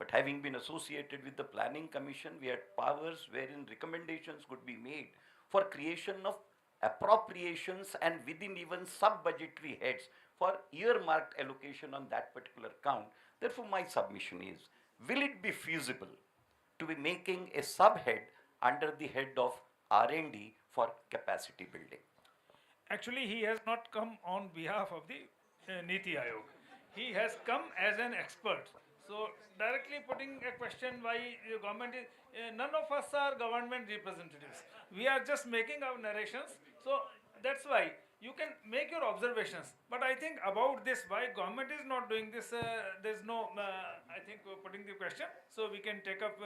But having been associated with the Planning Commission, we had powers wherein recommendations could be made for creation of appropriations and within even sub-budgetary heads for earmarked allocation on that particular count. Therefore, my submission is, will it be feasible to be making a subhead under the head of R&D for capacity building? Actually, he has not come on behalf of the Niti Aayog. He has come as an expert. So, directly putting a question why the government is, none of us are government representatives. We are just making our narrations. So, that's why you can make your observations. But I think about this, why government is not doing this, there's no, I think, putting the question. So, we can take up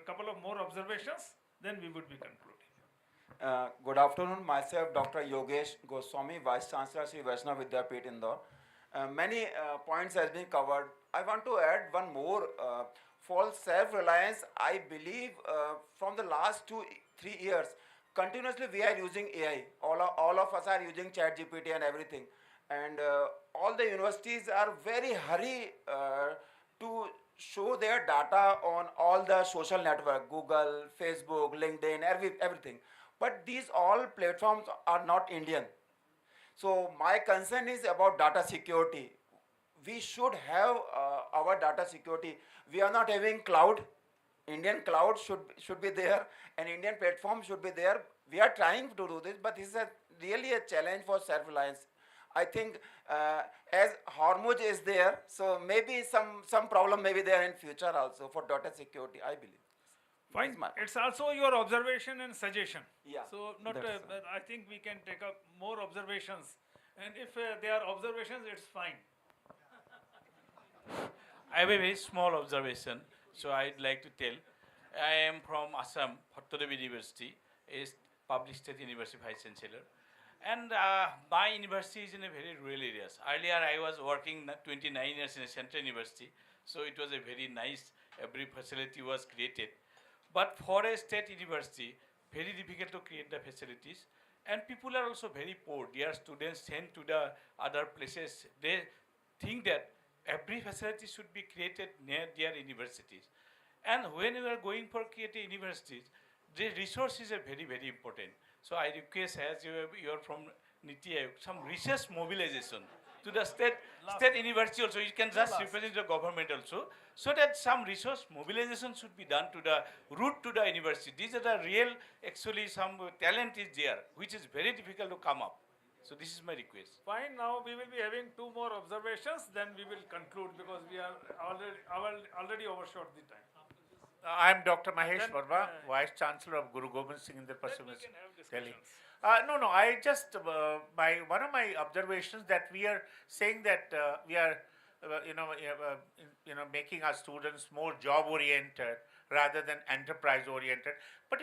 couple of more observations, then we would be concluding. Good afternoon, myself Dr. Yogesh Goswami, Vice Chancellor Sri Vaishnav Vidyapit Indore. Many points has been covered. I want to add one more. For self-reliance, I believe from the last 2-3 years, continuously we are using AI. All of us are using ChatGPT and everything. And all the universities are very hurry to show their data on all the social network, Google, Facebook, LinkedIn, everything. But these all platforms are not Indian. So my concern is about data security. We should have our data security. We are not having cloud. Indian cloud should be there, and Indian platform should be there. We are trying to do this, but this is really a challenge for self-reliance. I think as Hormuz is there, so maybe some problem may be there in future also for data security, I believe. Fine. It's also your observation and suggestion. Yeah. So not. I think we can take up more observations, and if they are observations, it's fine. I have a very small observation, so I'd like to tell. I am from Assam, Bharat University, a public state university vice chancellor, and my university is in a very rural areas. Earlier, I was working 29 years in a central university, so it was a very nice. Every facility was created. But for a state university, very difficult to create the facilities, and people are also very poor. Their students sent to the other places. They think that every facility should be created near their universities. And when we are going for creating universities, the resources are very, very important. So I request, as you are from Niti Aayog, some research mobilization to the state university also. You can just represent the government also, so that some resource mobilization should be done to the route to the university. These are the real, actually some talent is there, which is very difficult to come up. So this is my request. Fine. Now we will be having 2 more observations. Then we will conclude because we are already overshot the time. I am Dr. Mahesh Verma, Vice Chancellor of Guru Gobind Singh Indir Pacific Delhi. No. I just one of my observations that we are saying that we are, making our students more job oriented rather than enterprise oriented. But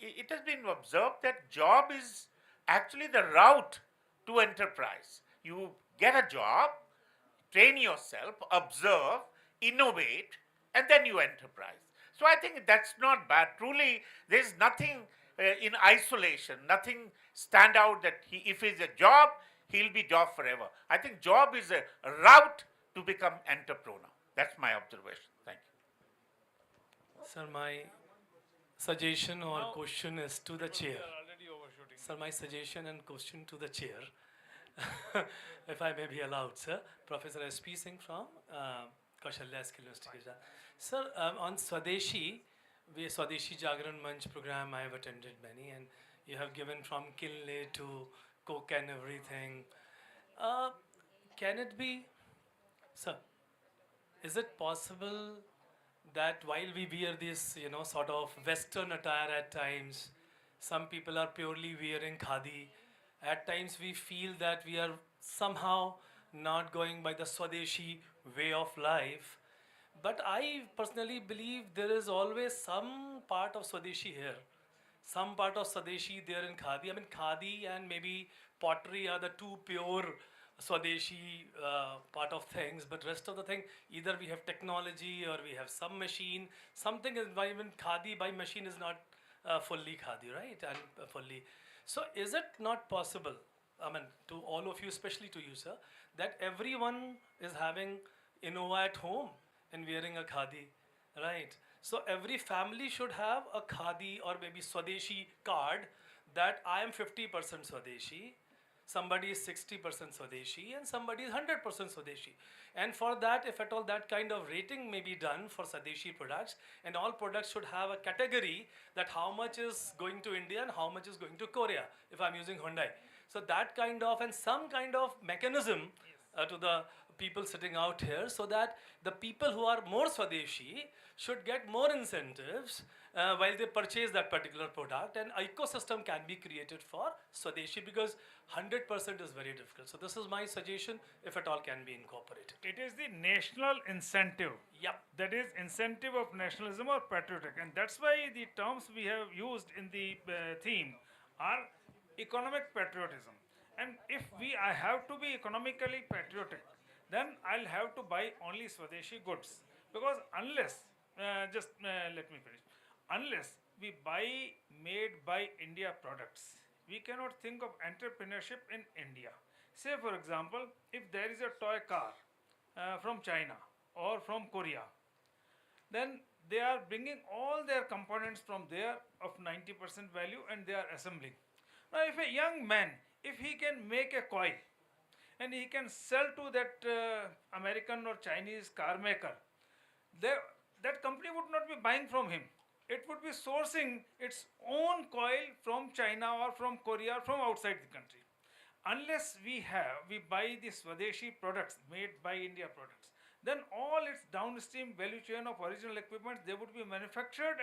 it has been observed that job is actually the route to enterprise. You get a job, train yourself, observe, innovate, and then you enterprise. So I think that's not bad. Truly, there's nothing in isolation, nothing stand out that if it's a job, he'll be job forever. I think job is a route to become entrepreneur. That's my observation. Thank you. Sir, my suggestion or question is to the chair. Sir, my suggestion and question to the chair, if I may be allowed, sir. Professor S.P. Singh from Kaushalya Skill University. Sir, on Swadeshi, Swadeshi Jagran Manch program, I have attended many, and you have given from Kinley to Coke and everything. Can it be, sir, is it possible that while we wear this, sort of Western attire at times, some people are purely wearing khadi. At times we feel that we are somehow not going by the Swadeshi way of life. But I personally believe there is always some part of Swadeshi here. Some part of Swadeshi there in khadi. I mean, khadi and maybe pottery are the 2 pure Swadeshi part of things. But rest of the thing, either we have technology or we have some machine. Something is, even khadi by machine is not fully khadi, right? And fully. So is it not possible, I mean, to all of you, especially to you, sir, that everyone is having Innova at home and wearing a khadi, right? So every family should have a khadi or maybe Swadeshi card that I am 50% Swadeshi, somebody is 60% Swadeshi, and somebody is 100% Swadeshi. And for that, if at all that kind of rating may be done for Swadeshi products, and all products should have a category that how much is going to India and how much is going to Korea, if I'm using Hyundai. So that kind of, and some kind of mechanism to the people sitting out here, so that the people who are more Swadeshi should get more incentives while they purchase that particular product, and ecosystem can be created for Swadeshi, because 100% is very difficult. So this is my suggestion, if at all can be incorporated. It is the national incentive. Yep. That is incentive of nationalism or patriotic, and that's why the terms we have used in the theme are economic patriotism. And if I have to be economically patriotic, then I'll have to buy only Swadeshi goods, because unless let me finish. Unless we buy made by India products, we cannot think of entrepreneurship in India. Say for example, if there is a toy car from China or from Korea, then they are bringing all their components from there of 90% value and they are assembling. Now if a young man, if he can make a coil and he can sell to that American or Chinese car maker, that company would not be buying from him. It would be sourcing its own coil from China or from Korea or from outside the country. Unless we buy the Swadeshi products, made by India products, then all its downstream value chain of original equipment, they would be manufactured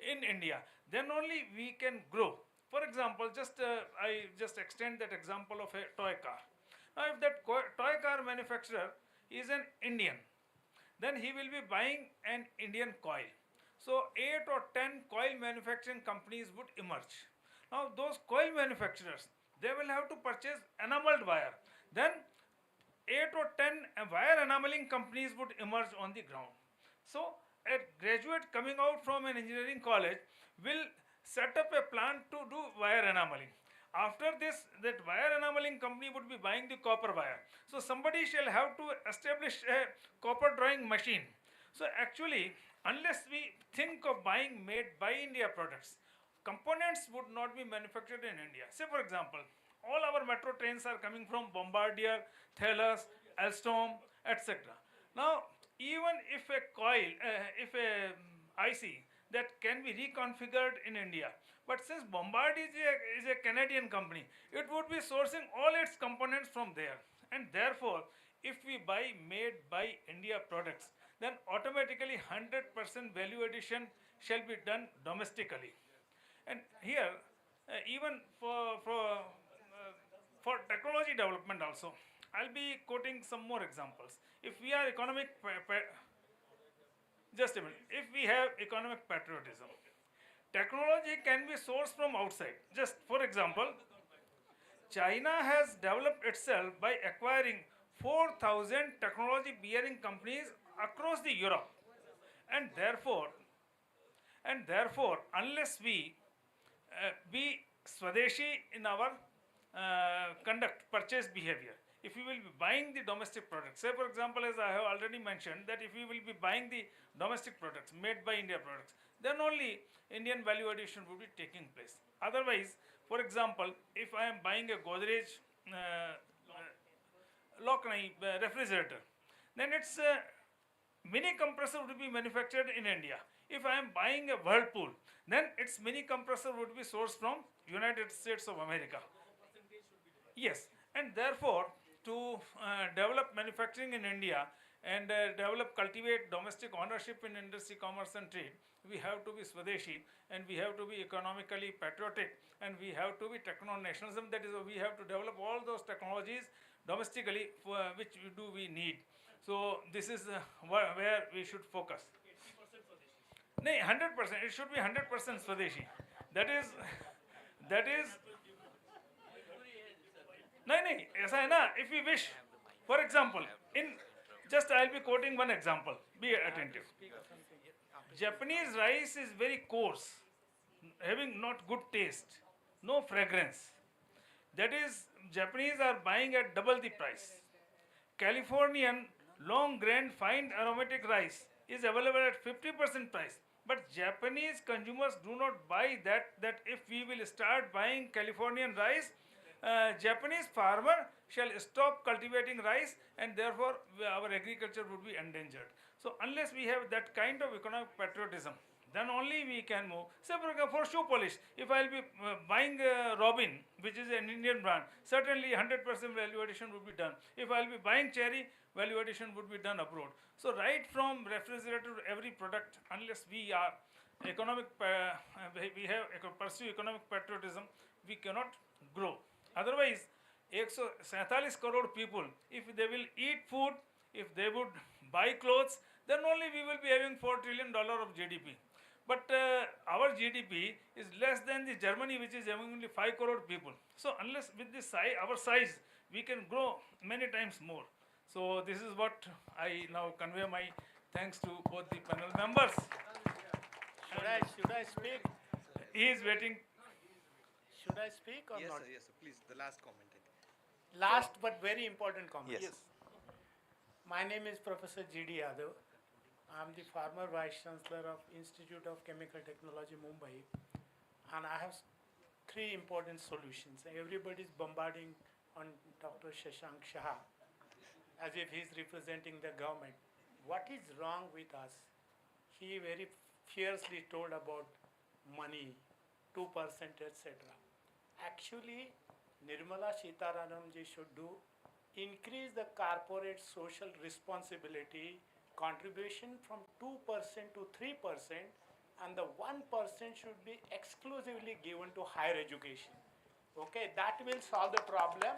in India. Then only we can grow. For example, I just extend that example of a toy car. Now if that toy car manufacturer is an Indian, then he will be buying an Indian coil. So 8 or 10 coil manufacturing companies would emerge. Now those coil manufacturers, they will have to purchase enameled wire. Then 8 or 10 wire enameling companies would emerge on the ground. So a graduate coming out from an engineering college will set up a plant to do wire enameling. After this, that wire enameling company would be buying the copper wire. So somebody shall have to establish a copper drawing machine. So actually, unless we think of buying made by India products, components would not be manufactured in India. Say for example, all our metro trains are coming from Bombardier, Thales, Alstom, etc. Now, even if a coil, if a IC that can be reconfigured in India, but since Bombardier is a Canadian company, it would be sourcing all its components from there. And therefore, if we buy made by India products, then automatically 100% value addition shall be done domestically. And here, even for technology development also, I'll be quoting some more examples. If we are just a minute, if we have economic patriotism, technology can be sourced from outside. Just for example, China has developed itself by acquiring 4,000 technology bearing companies across the Europe, and therefore unless we be Swadeshi in our purchase behavior, if we will be buying the domestic products, say for example, as I have already mentioned, that if we will be buying the domestic products made by India products, then only Indian value addition would be taking place. Otherwise, for example, if I am buying a Godrej refrigerator, then its mini compressor would be manufactured in India. If I am buying a Whirlpool, then its mini compressor would be sourced from United States of America. Yes, and therefore to develop manufacturing in India and cultivate domestic ownership in industry, commerce and trade, we have to be Swadeshi, and we have to be economically patriotic, and we have to be techno-nationalism. That is, we have to develop all those technologies domestically which we need. So this is where we should focus. No, 100%. It should be 100% Swadeshi. That is. No, ऐसा है ना. If we wish, for example, I'll be quoting one example. Be attentive. Japanese rice is very coarse, having not good taste, no fragrance. That is, Japanese are buying at double the price. Californian long grain fine aromatic rice is available at 50% price. But Japanese consumers do not buy that if we will start buying Californian rice, Japanese farmer shall stop cultivating rice and therefore our agriculture would be endangered. So unless we have that kind of economic patriotism, then only we can move. Say for example, for shoe polish, if I will be buying Robin, which is an Indian brand, certainly 100% value addition would be done. If I will be buying Cherry, value addition would be done abroad. So right from refrigerator to every product, unless we are economic, we have pursue economic patriotism, we cannot grow. Otherwise, 147 crore people, if they will eat food, if they would buy clothes, then only we will be having $4 trillion of GDP. But our GDP is less than the Germany, which is having only 5 crore people. So unless with this size, our size, we can grow many times more. So this is what I now convey my thanks to both the panel members. Should I speak? He is waiting. Should I speak or Yes, not? sir, yes, sir. Please, the last comment. Last but very important comment. Yes. My name is Professor G.D. Yadav. I am the former Vice Chancellor of Institute of Chemical Technology, Mumbai. And I have three important solutions. Everybody is bombarding on Dr. Shashank Shah as if he is representing the government. What is wrong with us? He very fiercely told about money, 2%, etc. Actually, Nirmala Sitharamanji should do increase the corporate social responsibility contribution from 2% to 3%, and the 1% should be exclusively given to higher education. Okay, that will solve the problem.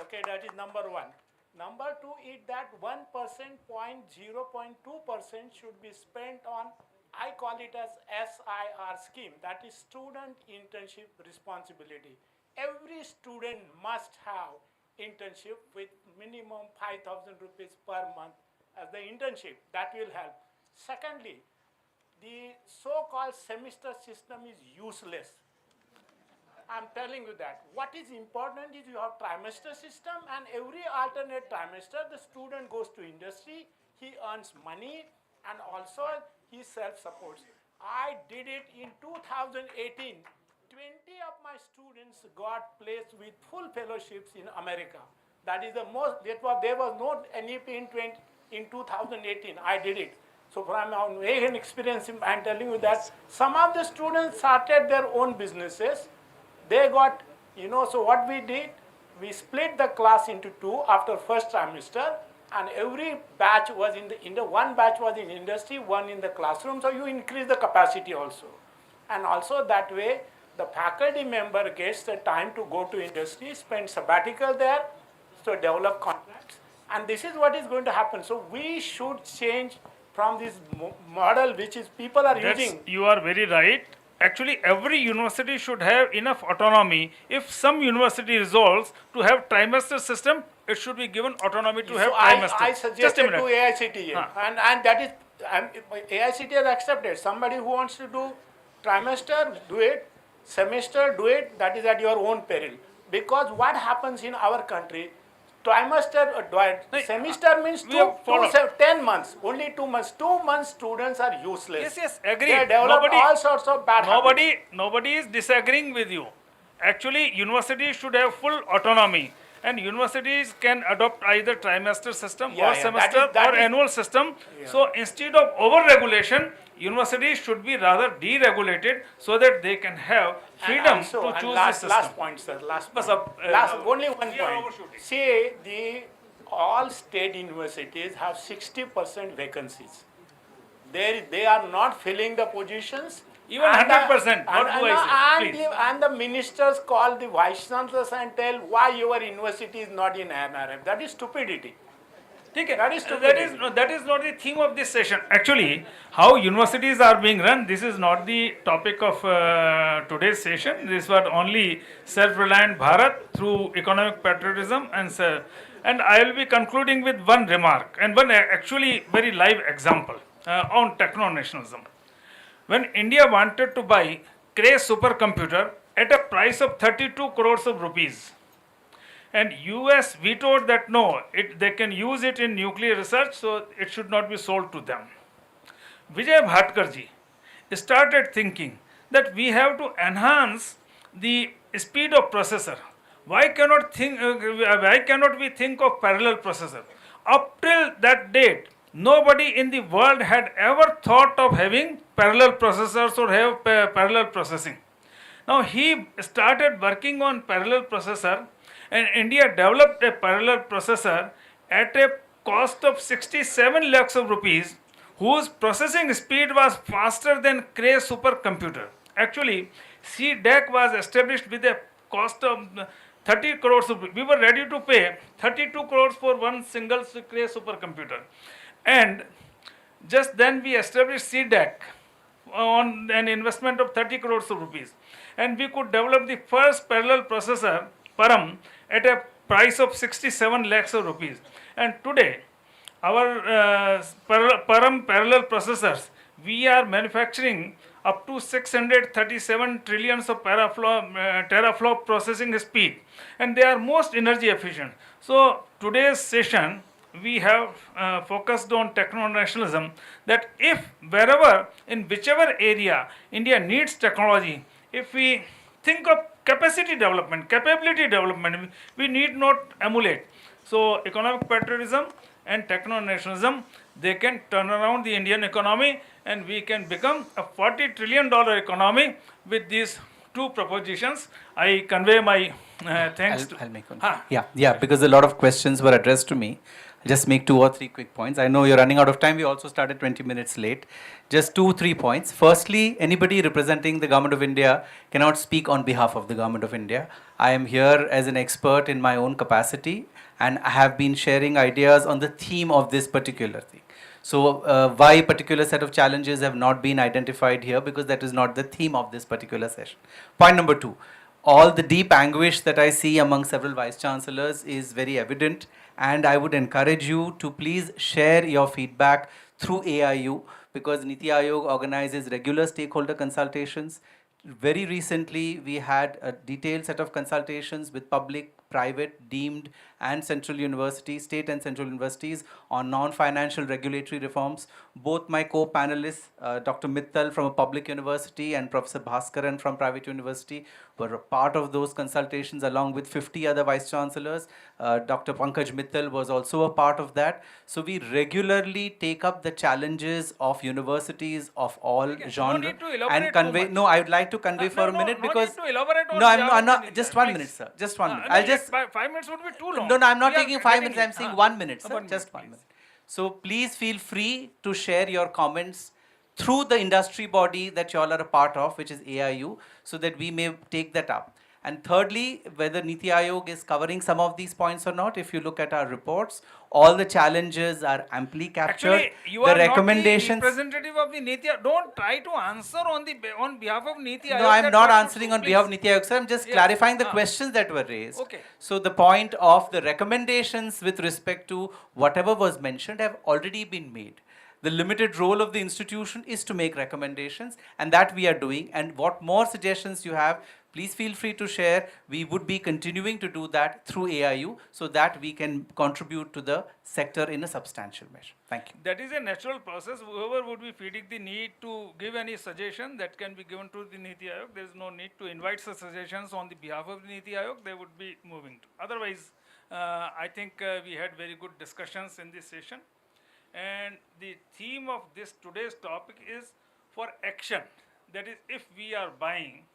Okay, that is number one. Number two is that 1%, 0.2% should be spent on, I call it as SIR scheme, that is student internship responsibility. Every student must have internship with minimum 5,000 rupees per month as the internship. That will help. Secondly, the so-called semester system is useless. I'm telling you that. What is important is you have trimester system, and every alternate trimester the student goes to industry, he earns money, and also he self-supports. I did it in 2018. 20 of my students got placed with full fellowships in America. That is the most, there was no NEP in 2018. I did it. So from my own experience, I'm telling you that some of the students started their own businesses. They got, so what we did, we split the class into two after first trimester, and every batch was one batch was in industry, one in the classroom, so you increase the capacity also. And also that way, the faculty member gets the time to go to industry, spend sabbatical there, so develop contracts. And this is what is going to happen. So we should change from this model which is people are using. You are very right. Actually, every university should have enough autonomy. If some university resolves to have trimester system, it should be given autonomy to have trimester. I suggested to AICTE, and that is, AICTE has accepted. Somebody who wants to do trimester, do it. Semester, do it. That is at your own peril. Because what happens in our country, trimester, semester means 10 months, only 2 months. 2 months students are useless. Yes, agreed. They develop all sorts of bad habits. Nobody is disagreeing with you. Actually, universities should have full autonomy, and universities can adopt either trimester system or semester or annual system. So instead of over-regulation, universities should be rather deregulated so that they can have freedom to choose the system. Last point, sir. Last only one point. See, all state universities have 60% vacancies. They are not filling the positions. Even 100%. And the ministers call the vice chancellors and tell why your university is not in NRF. That is stupidity. That is not the theme of this session. Actually, how universities are being run, this is not the topic of today's session. This was only self-reliant Bharat through economic patriotism, and I will be concluding with one remark and one actually very live example on techno-nationalism. When India wanted to buy Cray supercomputer at a price of 32 crores of rupees, And US vetoed that no, they can use it in nuclear research, so it should not be sold to them. Vijay Bhatkarji started thinking that we have to enhance the speed of processor. Why cannot we think of parallel processor? Up till that date, nobody in the world had ever thought of having parallel processors or have parallel processing. Now he started working on parallel processor, and India developed a parallel processor at a cost of 67 lakhs of rupees, whose processing speed was faster than Cray supercomputer. Actually, CDEC was established with a cost of 30 crores. We were ready to pay 32 crores for one single Cray supercomputer. And just then we established CDEC on an investment of 30 crores of rupees. And we could develop the first parallel processor, Param, at a price of 67 lakhs of rupees. And today, our Param parallel processors, we are manufacturing up to 637 trillions of teraflop processing speed, and they are most energy efficient. So today's session, we have focused on techno-nationalism, that if wherever, in whichever area India needs technology, if we think of capacity development, capability development, we need not emulate. So economic patriotism and techno-nationalism, they can turn around the Indian economy, and we can become a $40 trillion economy with these two propositions. I convey my thanks I'll make one. Ha. Yeah, because a lot of questions were addressed to me. Just make 2 or 3 quick points. I know you're running out of time. We also started 20 minutes late. Just 2-3 points. Firstly, anybody representing the Government of India cannot speak on behalf of the Government of India. I am here as an expert in my own capacity, and I have been sharing ideas on the theme of this particular thing. So why a particular set of challenges have not been identified here, because that is not the theme of this particular session. Point number 2. All the deep anguish that I see among several vice chancellors is very evident, and I would encourage you to please share your feedback through AIU, because Niti Aayog organizes regular stakeholder consultations. Very recently, we had a detailed set of consultations with public, private, deemed, and central universities, state and central universities, on non-financial regulatory reforms. Both my co-panelists, Dr. Mittal from a public university and Professor Bhaskaran from private university, were a part of those consultations along with 50 other vice chancellors. Dr. Pankaj Mittal was also a part of that. So we regularly take up the challenges of universities of all genre and convey. No, I would like to convey for a minute, because no, I'm not. Just 1 minute, sir. Just 1 minute. I'll just 5 minutes would be too long. no, I'm not taking 5 minutes. I'm saying 1 minute, sir. Just 1 minute. So please feel free to share your comments through the industry body that you all are a part of, which is AIU, so that we may take that up. And thirdly, whether Niti Aayog is covering some of these points or not, if you look at our reports, all the challenges are amply captured. Actually, you are not the representative of the Niti Aayog. Don't try to answer on behalf of Niti Aayog. No, I'm not answering on behalf of Niti Aayog, sir. I'm just clarifying the questions that were raised. Okay. So the point of the recommendations with respect to whatever was mentioned have already been made. The limited role of the institution is to make recommendations, and that we are doing. And what more suggestions you have, please feel free to share. We would be continuing to do that through AIU, so that we can contribute to the sector in a substantial measure. Thank you. That is a natural process. Whoever would be feeling the need to give any suggestion, that can be given to the Niti Aayog. There is no need to invite such suggestions on the behalf of the Niti Aayog. They would be moving to. Otherwise, I think we had very good discussions in this session. And the theme of this today's topic is for action. That is, if we are buying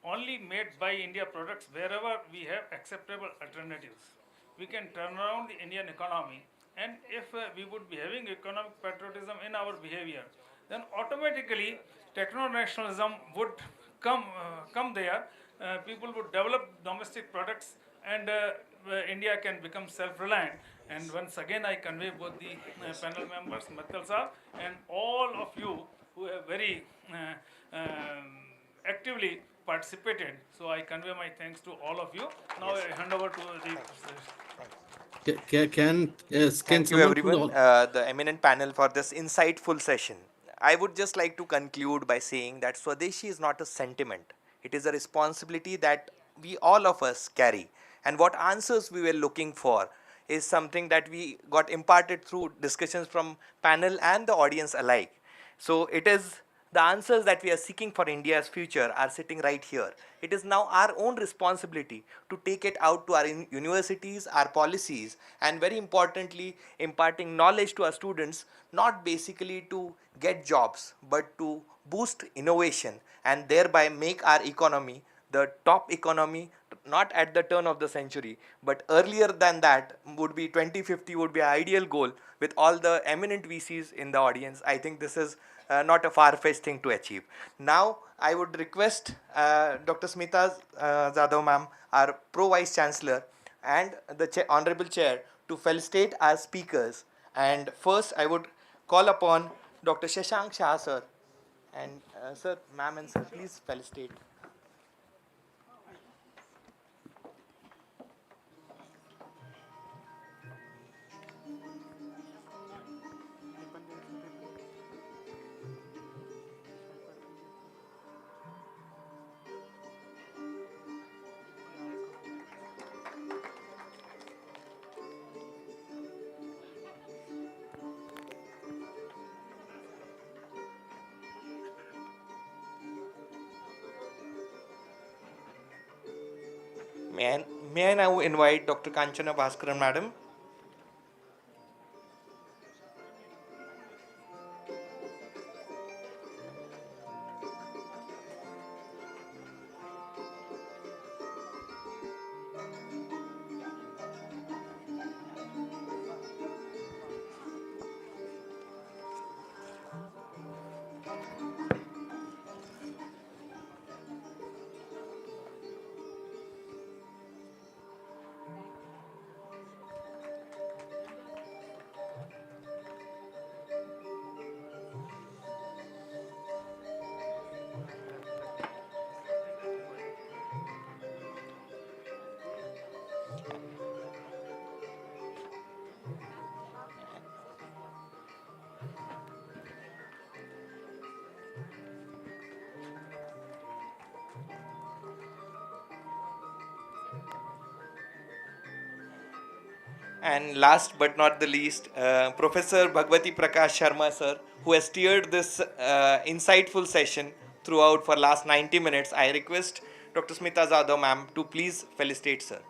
only made by India products wherever we have acceptable alternatives, we can turn around the Indian economy. And if we would be having economic patriotism in our behavior, then automatically techno-nationalism would come there. People would develop domestic products, and India can become self-reliant. And once again, I convey both the panel members, Mittal sir, and all of you who have very actively participated. So I convey my thanks to all of you. Now I hand over to the... Thank you everyone, the eminent panel, for this insightful session. I would just like to conclude by saying that Swadeshi is not a sentiment. It is a responsibility that we all of us carry. and what answers we were looking for is something that we got imparted through discussions from panel and the audience alike. So it is the answers that we are seeking for India's future are sitting right here. It is now our own responsibility to take it out to our universities, our policies, and very importantly, imparting knowledge to our students, not basically to get jobs, but to boost innovation and thereby make our economy the top economy, not at the turn of the century, but earlier than that would be 2050 would be an ideal goal with all the eminent VCs in the audience. I think this is not a far-fetched thing to achieve. Now, I would request Dr. Smita Jadhav ma'am, our Pro Vice Chancellor, and the Honorable Chair to felicitate our speakers. And first, I would call upon Dr. Shashank Shah, sir. And sir, ma'am and sir, please felicitate. May I now invite Dr. Kanchana Bhaskaran, madam? And last but not the least, Professor Bhagwati Prakash Sharma sir, who has steered this insightful session throughout for last 90 minutes. I request Dr. Smita Jadhav ma'am to please felicitate sir.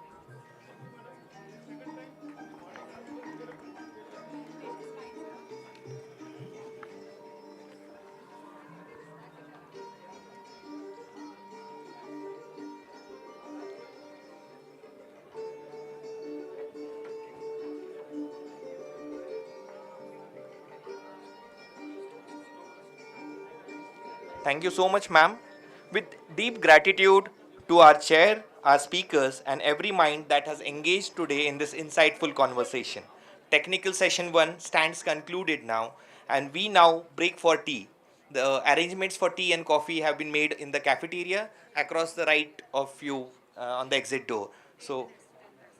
Thank you so much, ma'am. With deep gratitude to our chair, our speakers, and every mind that has engaged today in this insightful conversation. Technical session 1 stands concluded now, and we now break for tea. The arrangements for tea and coffee have been made in the cafeteria across the right of you on the exit door. So,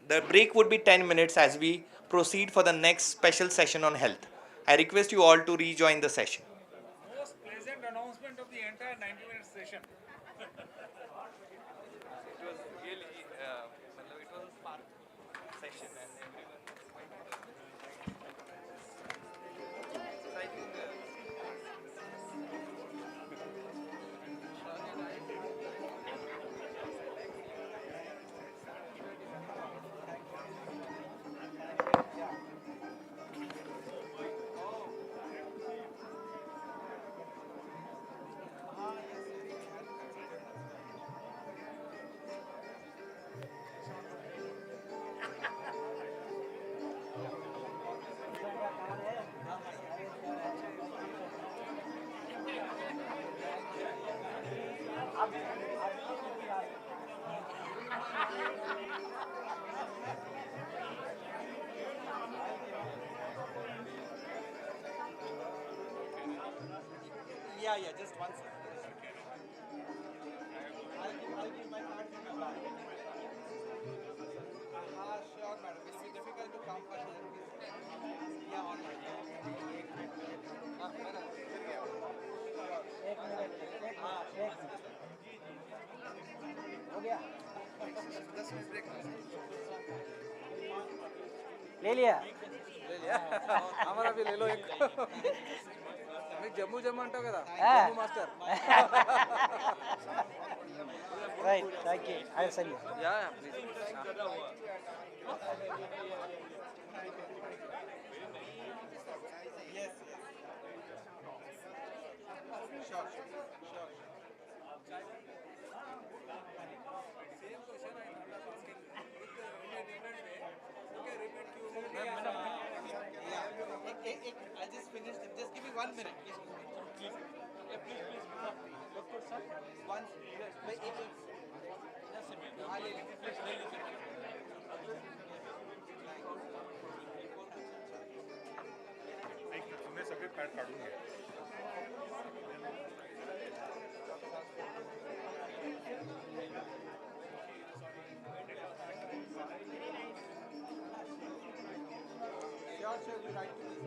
the break would be 10 minutes as we proceed for the next special session on health. I request you all to rejoin the session. Most pleasant announcement of the entire 90-minute session. It was really, it was a spark session and everyone was quite so I think Yeah, just one second. I'll give my card to you back. Sure, madam. It will be difficult to come for here. Yeah, all right. हो गया 10 minute break ले लिया ले लिया हमारा भी ले लो एक मैं जम्मू जम्मू अंटाव कदा Ah. Jammu master Right, thank you. I'll send you. yeah please I just finished it. Just give me 1 minute. Please. Yeah, please. Look, sir. Once. Wait, तुम्ही सगळे पॅड काढून घ्या Sure, you write to this.